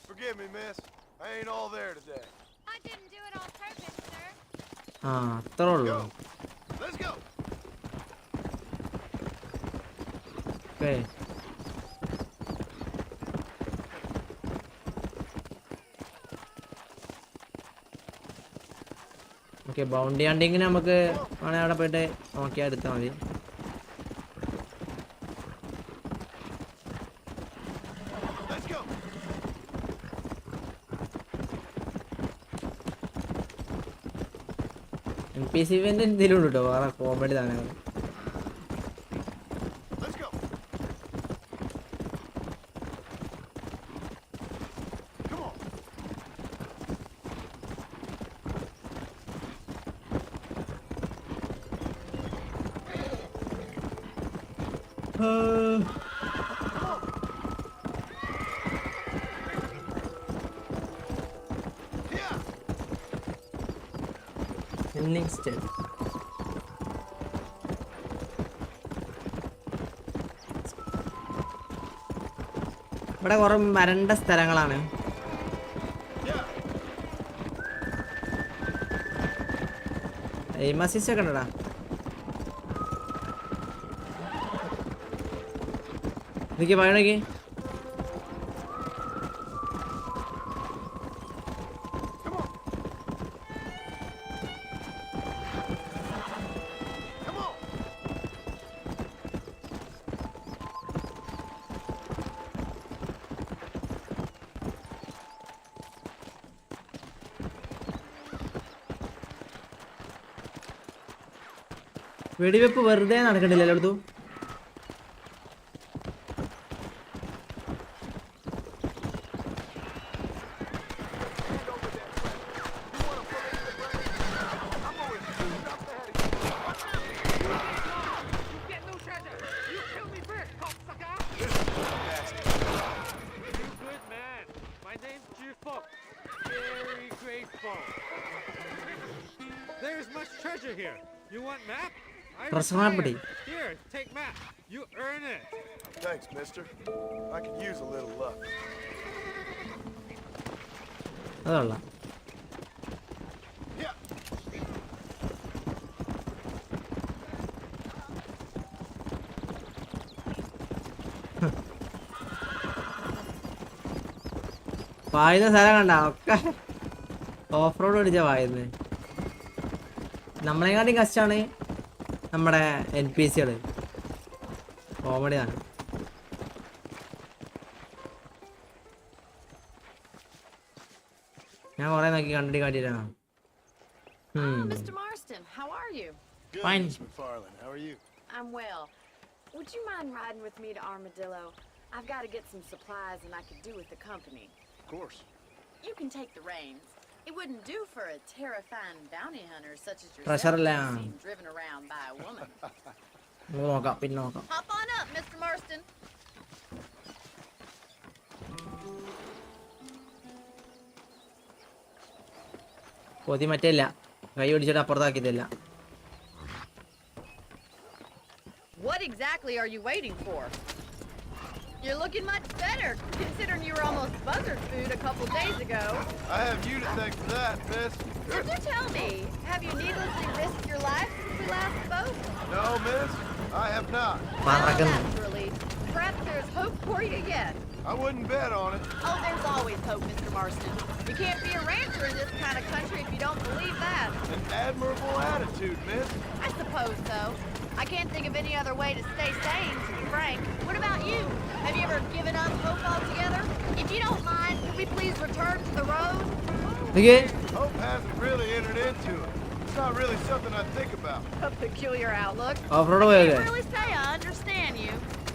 Forgive me, miss. I ain't all there today. I didn't do it on purpose, sir. Ah, troll. Go. Let's go. Okay. Okay, bounty hunting na നമുക്ക് ആണെ അവിടെ പോയിട്ട് നോക്കിയാ എടുത്താൽ മതി. Let's go. NPC event എന്തെങ്കിലും ഉണ്ട് കേട്ടോ, വേറെ കോമഡി സാധനങ്ങൾ. Let's go. Come on. Next step. ഇവിടെ കുറെ വരണ്ട സ്ഥലങ്ങളാണ്. എയിം അസിസ്റ്റ് ഒക്കെ ഉണ്ടടാ. എനിക്ക് പറയണേക്ക് വെടിവെപ്പ് വെറുതെ നടക്കണ്ടില്ല എല്ലായിടത്തും. There's much treasure here. You want map? പ്രശ്നപ്പെടി. Here, take map. You earn it. Thanks, mister. I could use a little luck. അതല്ല. Yeah. പായുന്ന സ്ഥലം കണ്ട ഒക്കെ ഓഫ് റോഡ് അടിച്ച പായുന്നത്. നമ്മളെക്കാട്ടും കഷ്ടമാണ് നമ്മുടെ NPC-കൾ. കോമഡിയാണ്. ഞാൻ കുറെ നോക്കി കണ്ടിട്ട് കാട്ടിട്ടാണ്. Mr. Marston, how are you? Good, Fine. Miss McFarlane. How are you? I'm well. Would you mind riding with me to Armadillo? I've got to get some supplies and I could do with the company. Of course. You can take the reins. It wouldn't do for a terrifying bounty hunter such as Pressure yourself lang. to be seen driven around by a woman. നോക്കാം പിന്നെ നോക്കാം. Hop on up, Mr. Marston. പൊതി മറ്റേല്ല കൈ പിടിച്ചിട്ട് അപ്പുറത്താക്കിയതല്ല. What exactly are you waiting for? You're looking much better, considering you were almost buzzard food a couple days ago. I have you to thank for that, miss. So do tell me, have you needlessly risked your life since we last spoke? No, miss, I have not. Well, that's a relief. Perhaps there's hope for you yet. I wouldn't bet on it. Oh, there's always hope, Mr. Marston. You can't be a rancher in this kind of country if you don't believe that. An admirable attitude, miss. I suppose so. I can't think of any other way to stay sane, to be frank. What about you? Have you ever given up hope altogether? If you don't mind, could we please return to the road? Hope hasn't really entered into it. It's not really something I think about. A peculiar outlook. Off-road I way can't again. really say I understand you.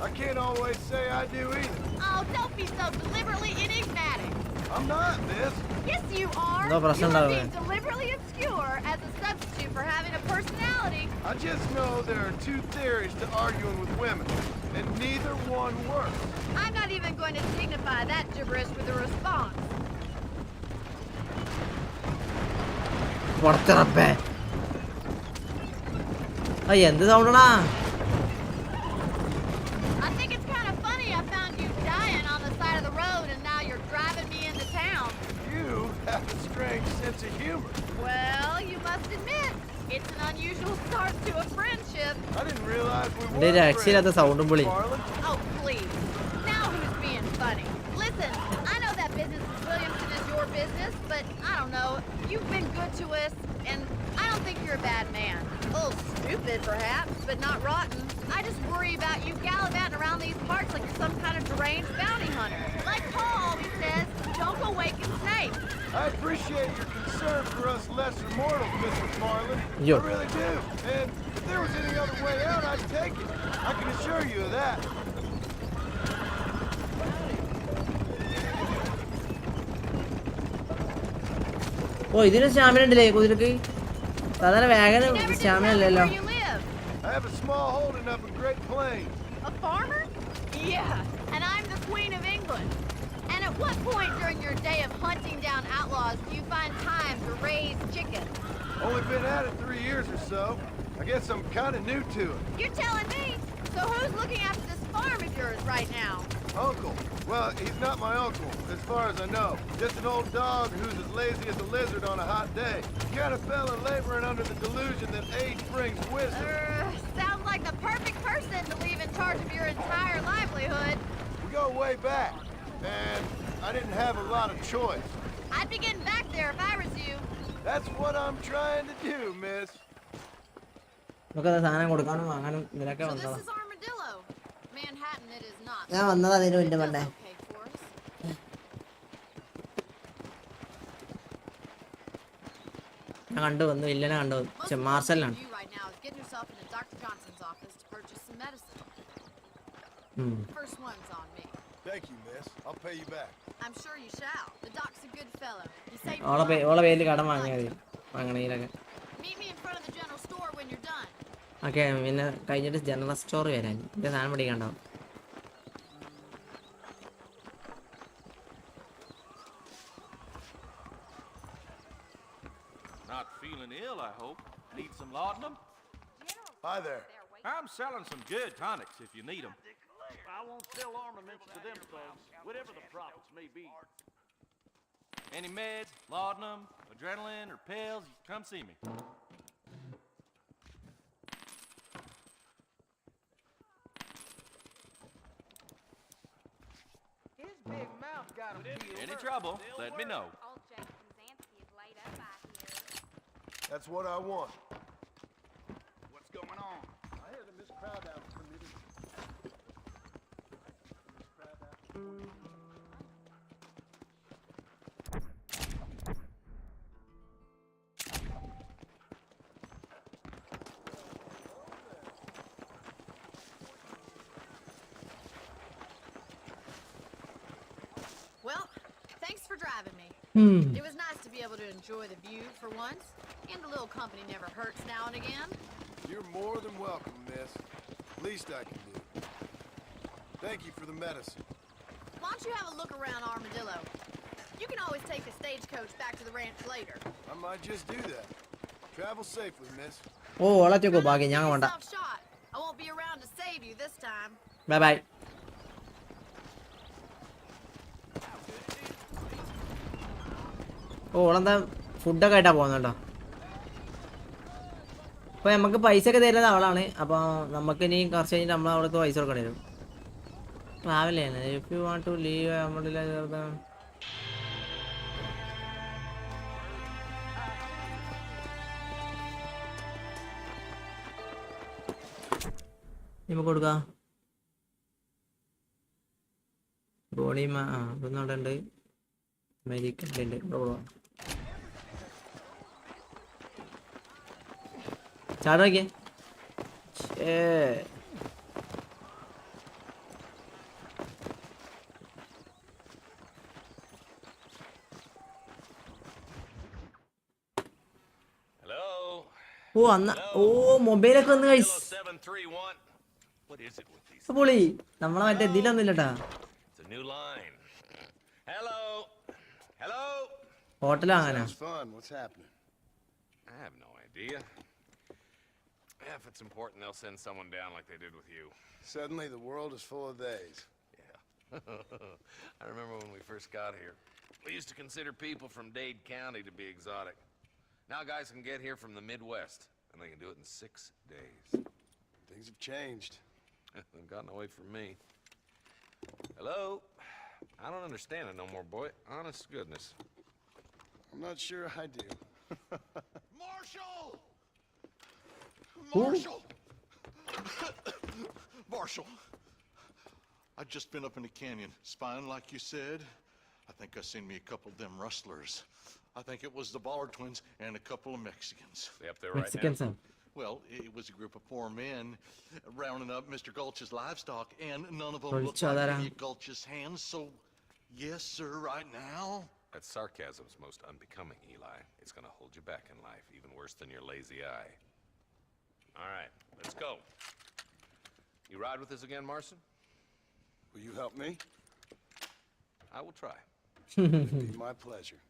I can't always say I do either. Oh, don't be so deliberately enigmatic. I'm not, miss. Yes, you are. No, but I You still are love being it. deliberately obscure as a substitute for having a personality. I just know there are two theories to arguing with women, and neither one works. I'm not even going to dignify that gibberish with a response. പുറത്തിറപ്പേ എന്ത് സൗണ്ടാ? I think it's kind of funny I found you dying on the side of the road and now you're driving me into town. You have a strange sense of humor. Well, you must admit, it's an unusual start to a friendship. I didn't realize we were Did I actually have the sound friends, bully? Marlon. Oh, please. Now who's being funny? Listen, I know that business with Williamson is your business, but I don't know. You've been good to us, and I don't think you're a bad man. A little stupid, perhaps, but not rotten. I just worry about you gallivanting around these parts like you're some kind of deranged bounty hunter. Like Paul always says, don't go waking snakes. I appreciate your concern for us lesser mortals, Mr. Marlin. Yo. I really do. And if there was any other way out, I'd take it. I can assure you of that. ഓ ഇതിന് stamina ഉണ്ടല്ലേ കുതിരക്ക്? സാധാരണ വേഗം You never did stamina tell me അല്ലല്ലോ. where you live. I have a small holding up in Great Plains. A farmer? Yeah, and I'm the Queen of England. And at what point during your day of hunting down outlaws do you find time to raise chickens? Only been at it 3 years or so. I guess I'm kind of new to it. You're telling me? So who's looking after this farm of yours right now? Uncle. Well, he's not my uncle, as far as I know. Just an old dog who's as lazy as a lizard on a hot day. Kind of fella laboring under the delusion that age brings wisdom. Sounds like the perfect person to leave in charge of your entire livelihood. We go way back, and I didn't have a lot of choice. I'd be getting back there if I was you. That's what I'm trying to do, miss. നമുക്കത് സാധനം കൊടുക്കാനും വാങ്ങാനും ഇതിനൊക്കെ So വന്നതാ. this is Armadillo. Manhattan it is not. ഞാൻ വന്നതാ അതിന് മുന്നേ It പണ്ടേ. does okay for us. ഞാൻ കണ്ടു വന്നു വില്ലനെ കണ്ടു Most of what മാർസലിനാണ്. you do right now is getting yourself in a Dr. First one's on me. Thank you, miss. I'll pay you back. I'm sure you shall. The doc's a good fellow. He saved me. ഓളെ പേരിൽ കടം വാങ്ങിയാൽ മതി വാങ്ങണീലൊക്കെ. Meet me in front of the general store when you're done. Okay പിന്നെ കഴിഞ്ഞിട്ട് general store വരാൻ എൻ്റെ സാധനം പിടിക്കണ്ടാവും. Not feeling ill, I hope. Need some laudanum? Hi there. I'm selling some good tonics if you need them. I won't sell armaments to them thugs, whatever the profits may be. Any meds, laudanum, adrenaline, or pills, come see me. His big mouth got him killed. Any trouble, let me know. Old Jason Zansky is laid up out here. That's what I want. What's going on? I hear that Miss Crowdhouse permitted. Well, thanks for driving me. It was nice to be able to enjoy the view for once, and a little company never hurts now and again. You're more than welcome, miss. Least I can do. Thank you for the medicine. Why don't you have a look around Armadillo? You can always take the stagecoach back to the ranch later. I might just do that. Travel safely, miss. ഓ ഓളച്ചോക്കോ ബാക്കി ഞാൻ വേണ്ട. Yourself shot. I won't be around to save you this time. Bye bye. ഓ ഓളെന്താ ഫുഡൊക്കെ ആയിട്ടാ പോകുന്നത് കേട്ടോ. അപ്പോൾ നമുക്ക് പൈസ ഒക്കെ തരുന്നത് അവളാണ്. അപ്പോൾ നമുക്ക് ഇനി കുറച്ച് കഴിഞ്ഞിട്ട് നമ്മൾ അവൾക്ക് പൈസ കൊടുക്കേണ്ടി വരും. ട്രാവൽ ചെയ്യണം. If you want to leave നമ്മളിൽ നമുക്ക് കൊടുക്കാം. ബോണിമ ആ ഇതൊന്നും അവിടെ ഉണ്ട്. മാജിക് ഉണ്ട്. ചാടാക്കിയേ. Hello? ഓ അന്ന ഓ മൊബൈലൊക്കെ ഒന്ന് കഴിച്ചു. 731. What is it with these? പൊളി നമ്മളെ മറ്റേ ഇതിലൊന്നും ഇല്ലട്ടാ. It's a new line. Hello? Hello? ഹോട്ടലാകാനാ. Sounds fun. What's happening? I have no idea. If it's important, they'll send someone down like they did with you. Suddenly the world is full of theys. Yeah. I remember when we first got here. We used to consider people from Dade County to be exotic. Now guys can get here from the Midwest, and they can do it in 6 days. Things have changed. They've gotten away from me. Hello? I don't understand it no more, boy. Honest to goodness. I'm not sure I do. Marshall! Marshall! Marshall! I've just been up in the canyon, spying like you said. I think I seen me a couple of them rustlers. I think it was the Ballard twins and a couple of Mexicans. They up there right Mexicans. now? Well, it was a group of poor men rounding up Mr. Gulch's livestock, and none of them Gulch looked like adara. any of Gulch's hands, so yes, sir, right now. That sarcasm's most unbecoming, Eli. It's gonna hold you back in life, even worse than your lazy eye. All right, let's go. You ride with us again, Marston? Will you help me? I will try. It'd be my pleasure.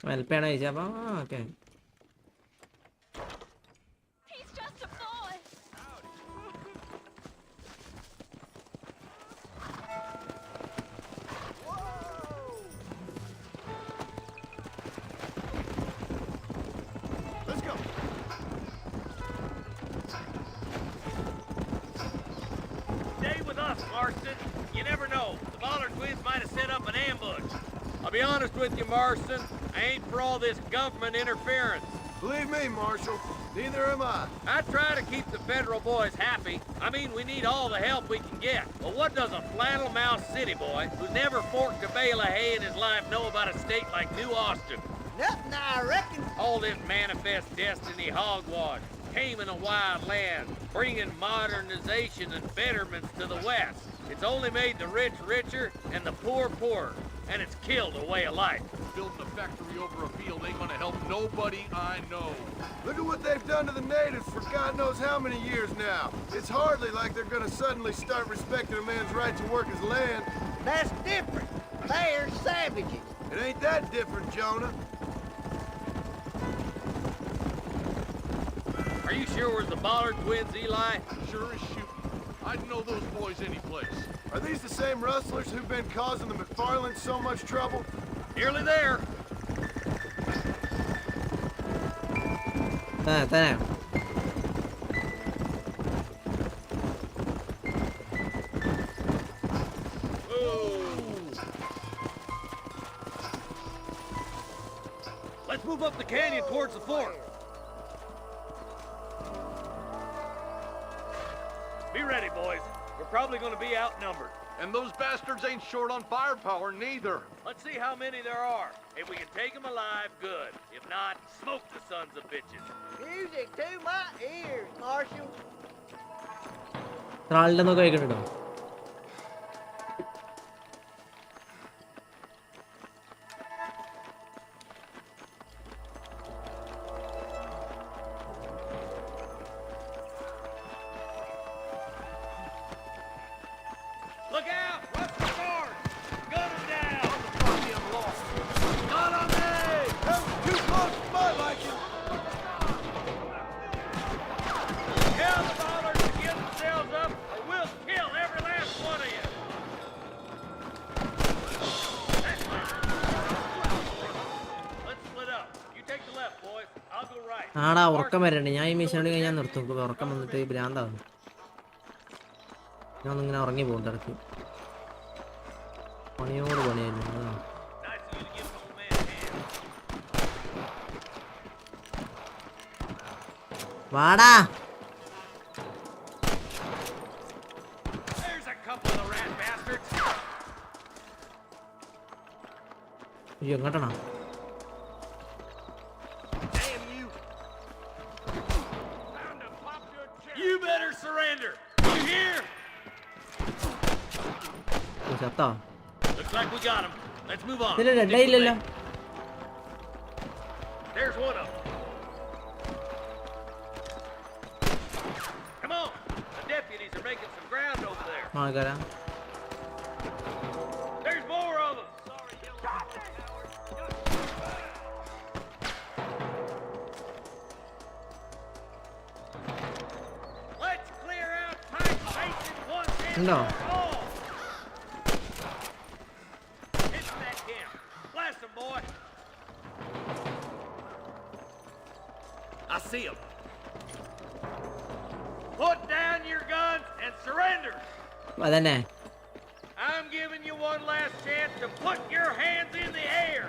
Help ചെയ്യണോ ചോദിച്ചാൽ അപ്പം okay. He's just a boy. Let's go. Stay with us, Marston. You never know. The Ballard twins might have set up an ambush. I'll be honest with you, Marston. I ain't for all this government interference. Believe me, Marshal, neither am I. I try to keep the federal boys happy. I mean, we need all the help we can get. But what does a flannel-mouthed city boy who's never forked a bale of hay in his life know about a state like New Austin? Nothing, I reckon. All this manifest destiny hogwash. came in a wild land, bringing modernization and betterments to the West. It's only made the rich richer and the poor poorer, and it's killed a way of life. Building a factory over a field ain't gonna help nobody I know. Look at what they've done to the natives for God knows how many years now. It's hardly like they're gonna suddenly start respecting a man's right to work his land. That's different. They're savages. It ain't that different, Jonah. Are you sure we're the Ballard twins, Eli? Sure as shooting. I'd know those boys any place. Are these the same rustlers who've been causing the McFarlands so much trouble? Nearly there. തന്നെ Let's move up the canyon towards the fort. Be ready, boys. We're probably going to be outnumbered. And those bastards ain't short on firepower, neither. Let's see how many there are. If we can take them alive, good. If not, smoke the sons of bitches. Music to my ears, Marshal. ആളുടെ കഴിക്കണ്ടോ Look out! What's the guard? Gun him down! Not on me! That was too close to my liking! Tell the Ballards to get themselves up, or we'll kill every last one of you! Let's split up. You take the left, boys. I'll go right. ആടാ ഉറക്കം വരണ്ട് ഞാൻ ഈ mission കഴിഞ്ഞാൽ നിർത്തും ഉറക്കം വന്നിട്ട് ഭ്രാന്താവും ഞാൻ ഒന്നിങ്ങനെ ഉറങ്ങി പോകും ഇടയ്ക്ക് പണിയോട് പണിയായിരുന്നു അതാണ് Nice of you to give an old man a hand. വാടാ There's a couple of the rat bastards. അയ്യോ എങ്ങോട്ടാണോ Damn you! You better surrender. You hear? ചത്താ Looks like we got him. Let's move on. ഇതിൽ red ആയില്ലല്ലോ There's one of them. Come on. The deputies are making some ground over there. ആൾക്കാരാ There's more of them. Sorry, Let's clear out tight spaces once and ഉണ്ടോ for all. Hit that camp. Blast them, boy. I see them. Put down your guns and surrender. അതന്നെ I'm giving you one last chance to put your hands in the air.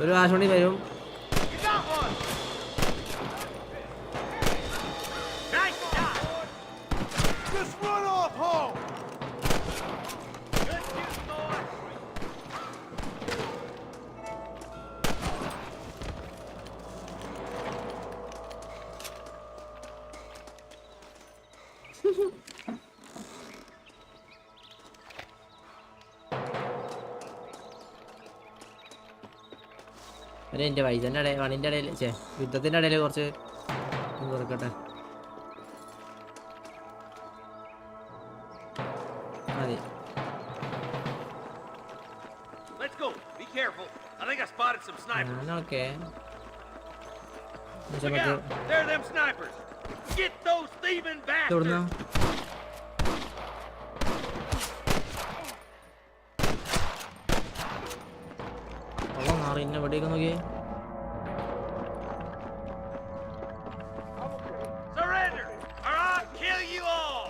ഒരു ആശുപത്രി വരും You got one. Nice shot. Just run off home! Good shooting, boy. ഒരു എൻ്റെ വൈദ്യൻ്റെ ഇടയിൽ വണിൻ്റെ ഇടയിൽ യുദ്ധത്തിൻ്റെ ഇടയിൽ കുറച്ച് തുറക്കട്ടെ മതി Let's go. Be careful. I think I spotted some snipers. ഞാനൊക്കെ Look out. There are them snipers. Get those thieving തുടർന്നോ bastards. അവ മാറി എന്നെ എവിടേക്ക് നോക്കിയേ Surrender, or I'll kill you all.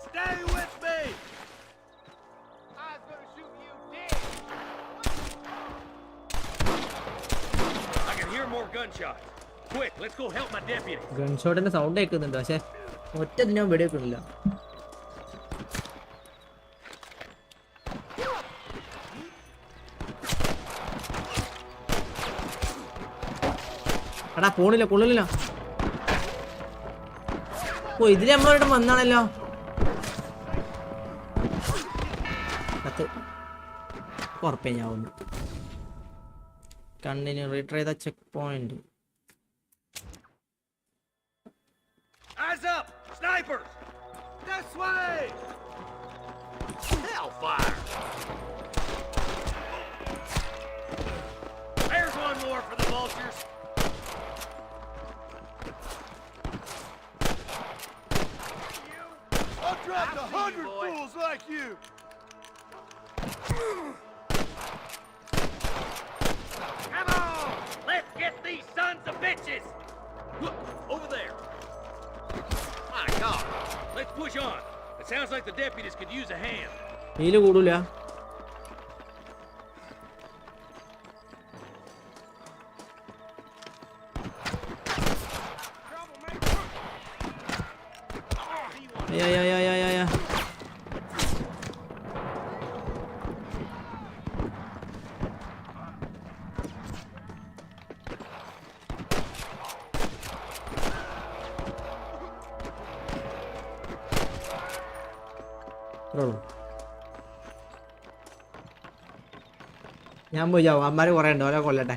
Stay with me. I was gonna shoot you dead. I can hear more gunshots. Quick, let's go help my deputy. ഗൺഷോട്ടിന്റെ sound കേൾക്കുന്നുണ്ട് പക്ഷെ ഒറ്റ ദിനം വെടിവെക്കണില്ല എടാ പോണില്ല കൊള്ളില്ല. ഓ ഇതില് നമ്മളോട്ട് വന്നാണല്ലോ. ഉറപ്പേ ഞാൻ ഒന്ന് continue retry the cheque point. Eyes up! Snipers! This way! Hellfire! There's one more for the vultures. I've dropped 100 fools like you. Come on! Let's get these sons of bitches! Look, over there. My God! Let's push on. It sounds like the deputies could use a hand. നീല് കൂടൂല. ഞാൻ പോയി ചാവും. അമ്മമാര് കുറെ ഉണ്ട്, ഓരോ കൊല്ലട്ടെ.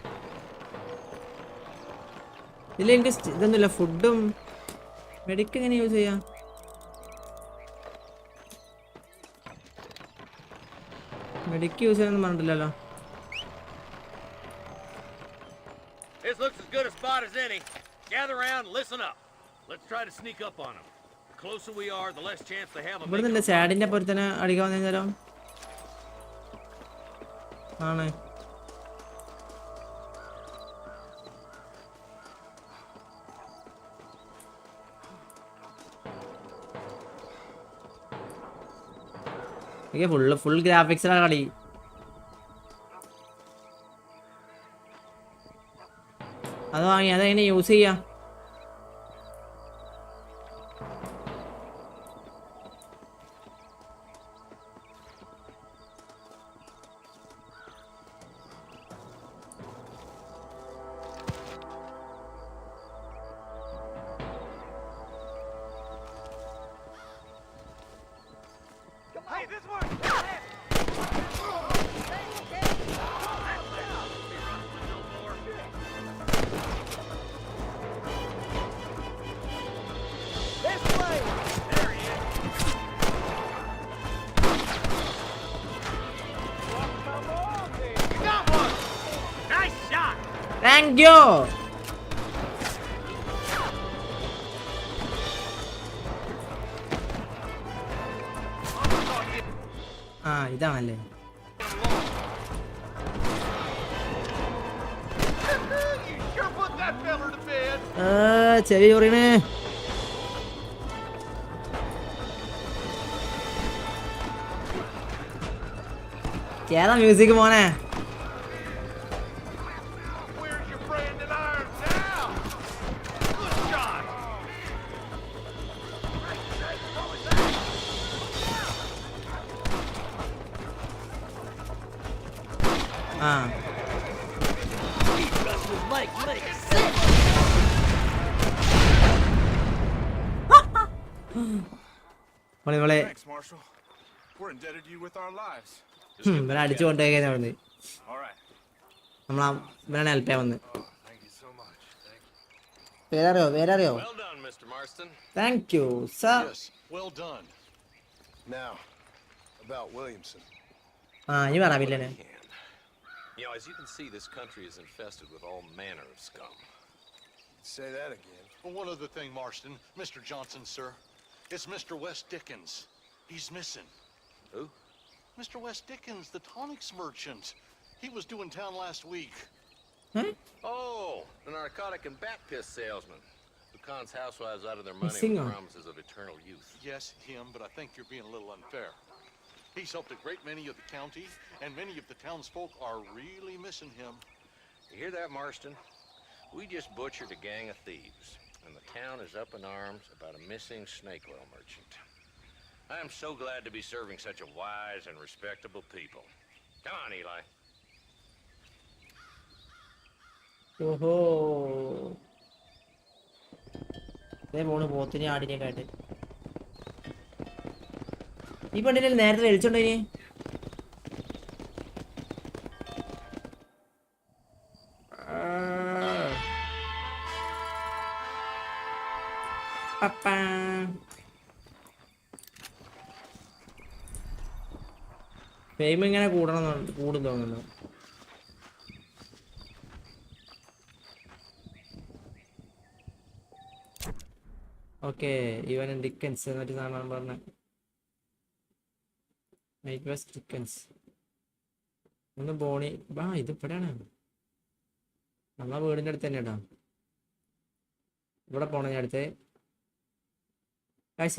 ഇതിൽ എനിക്ക് ഇതൊന്നുമില്ല. ഫുഡും മെഡിക്ക് എങ്ങനെ യൂസ് ചെയ്യാം? മെഡിക്ക് യൂസ് ചെയ്യാനൊന്നും പറഞ്ഞിട്ടില്ലല്ലോ. This looks as good a spot as any. Gather around and listen up. Let's try to sneak up on them. The closer we are, the less chance they have of ഇവിടെ നിന്റെ സാഡിന്റെ പൊരുത്തനെ അടിക്കാൻ വന്നേരം ആണ്. Full ഗ്രാഫിക്സിലാണ് കളി. അത് വാങ്ങി അതെങ്ങനെ use ചെയ്യാം? Hey, this one! This way! There he is! Come on, then! You got one! Nice shot! Thank you. ആ ഇതാണല്ലേ. ചെവി ചൊറിയണേ. ഏതാ മ്യൂസിക് മോനെ? ആ Thanks, Marshal. We're indebted to you with our lives. ഇവരെ അടിച്ചു കൊണ്ടുപോയി കഴിഞ്ഞാൽ വന്ന് All right. നമ്മളാ ഇവരാണ് ഹെൽപ്പ് ചെയ്യാൻ വന്ന്. Thank you so much. Thank you. പേരറിയോ? പേരറിയോ? Well done, Mr. Marston. Thank you sir. Yes, well done. Now, about Williamson. ആ ഇനി പറ വില്ലനെ. You know, as you can see, this country is infested with all manner of scum. Say that again. Well, one other thing, Marston. Mr. Johnson, sir. It's Mr. West Dickens. He's missing. Who? Mr. West Dickens, the tonics merchant. He was due in town last week. Huh? Oh, the narcotic and bat piss salesman who cons housewives out of their money Singer. with promises of eternal youth. Yes, him, but I think you're being a little unfair. He's helped a great many of the county, and many of the townsfolk are really missing him. You hear that, Marston? We just butchered a gang of thieves, and the town is up in arms about a missing snake oil merchant. I am so glad to be serving such a wise and respectable people. Come on, Eli. ഓഹോ ഇതേ പോണ് പോത്തിനെ ആടിനെയൊക്കെ ആയിട്ട്. ഈ പെണ്ണിനെ നേരത്തെ വലിച്ചോണ്ടോ ഇനി? പപ്പാ fame ഇങ്ങനെ കൂടും തോന്നുന്നു. ഓക്കെ ഇവൻ ഡിക്കൻസ് എന്നൊരു സാധനം പറഞ്ഞ ഡിക്കൻസ് ഒന്ന് ബോണി ഇത് ഇവിടെയാണ് നമ്മളെ വീടിൻ്റെ അടുത്ത് തന്നെ കേട്ടോ. ഇവിടെ പോണ ഞാൻ അടുത്ത്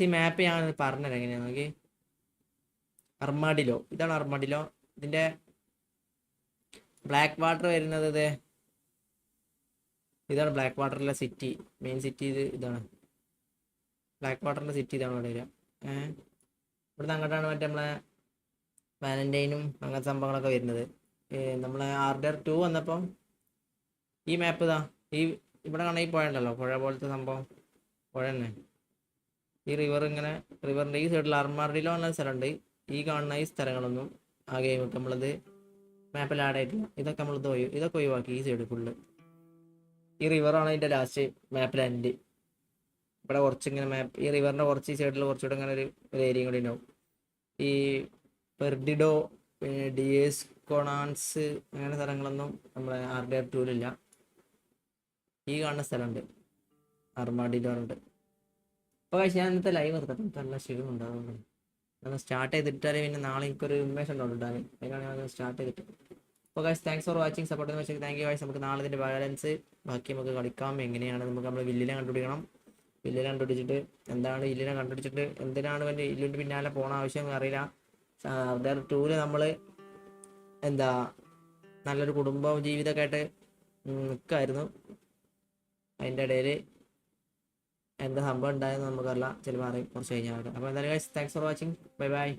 ഈ മാപ്പ് ഞാൻ പറഞ്ഞുതരാം എങ്ങനെയാണ് നോക്കി. അർമാഡിലോ ഇതാണ് അർമാഡിലോ. ഇതിൻ്റെ ബ്ലാക്ക് വാട്ടർ വരുന്നത് ഇതാണ് ബ്ലാക്ക് വാട്ടറിലെ സിറ്റി, മെയിൻ സിറ്റി ഇതാണ് ബ്ലാക്ക് വാട്ടറിൻ്റെ സിറ്റി. ഇതാണ് ഇവിടെ വരിക. ഇവിടുന്ന് അങ്ങോട്ടാണ് മറ്റേ നമ്മളെ വാലന്റൈനും അങ്ങനത്തെ സംഭവങ്ങളൊക്കെ വരുന്നത്. നമ്മളെ RDR 2 വന്നപ്പം ഈ മാപ്പ് ഇവിടെ കാണാൻ ഈ പുഴ ഉണ്ടല്ലോ, പുഴ പോലത്തെ സംഭവം പുഴ തന്നെ. ഈ റിവറിൻ്റെ ഈ സൈഡിൽ അർമാഡിലോ എന്ന സ്ഥലമുണ്ട്. ഈ കാണുന്ന ഈ സ്ഥലങ്ങളൊന്നും ആ ഗെയിമൊക്കെ നമ്മളത് മാപ്പിൽ ആഡ് ആയിട്ടില്ല. ഇതൊക്കെ ഇതൊക്കെ ഒഴിവാക്കി. ഈ സൈഡ് ഫുള്ള് ഈ റിവറാണ് അതിൻ്റെ ലാസ്റ്റ് മാപ്പിൽ എൻഡ്. ഇവിടെ കുറച്ചിങ്ങനെ ഈ റിവറിൻ്റെ കുറച്ച് ഈ സൈഡിൽ കുറച്ചുകൂടെ ഇങ്ങനെ ഒരു ഏരിയയും കൂടി ഉണ്ടാവും. ഈ പെർഡിഡോ പിന്നെ ഡിയേസ് കൊണാൻസ് അങ്ങനെ സ്ഥലങ്ങളൊന്നും നമ്മളെ RDR 2 ഈ കാണുന്ന സ്ഥലമുണ്ട് അർമാഡിലോ ഉണ്ട്. അപ്പോൾ ഞാൻ ഇന്നത്തെ ലൈവ് നിർത്തട്ടെ. നല്ല ക്ഷീണമുണ്ടാകുന്നുണ്ട്. ഞാൻ സ്റ്റാർട്ട് ചെയ്തിട്ടാലേ പിന്നെ നാളെ എനിക്കൊരു ഉന്മേഷം ഉണ്ടാവും ഇടാൻ. അതിനാണ് ഞാൻ സ്റ്റാർട്ട് ചെയ്തിട്ട്. അപ്പോൾ guys thanks for watching, support എന്ന് വെച്ചാൽ താങ്ക് യു ഗൈസ്. നമുക്ക് നാളെ ഇതിൻ്റെ ബാലൻസ് ബാക്കി നമുക്ക് കളിക്കാം. എങ്ങനെയാണ് നമ്മൾ വില്ലിനെ കണ്ടുപിടിക്കണം. വില്ലിനെ കണ്ടുപിടിച്ചിട്ട് എന്തിനാണ് വില്ലിൻ്റെ പിന്നാലെ പോകണ ആവശ്യം അറിയില്ല. RDR 2 നമ്മൾ നല്ലൊരു കുടുംബ ജീവിതമൊക്കെ ആയിട്ട് നിൽക്കുമായിരുന്നു. അതിൻ്റെ ഇടയിൽ എന്താ സംഭവം ഉണ്ടായെന്ന് നമുക്കറിയില്ല. ചിലപ്പോൾ അറിയും കുറച്ച് കഴിഞ്ഞാൽ. അപ്പോൾ എന്തായാലും guys thanks for watching. Bye bye.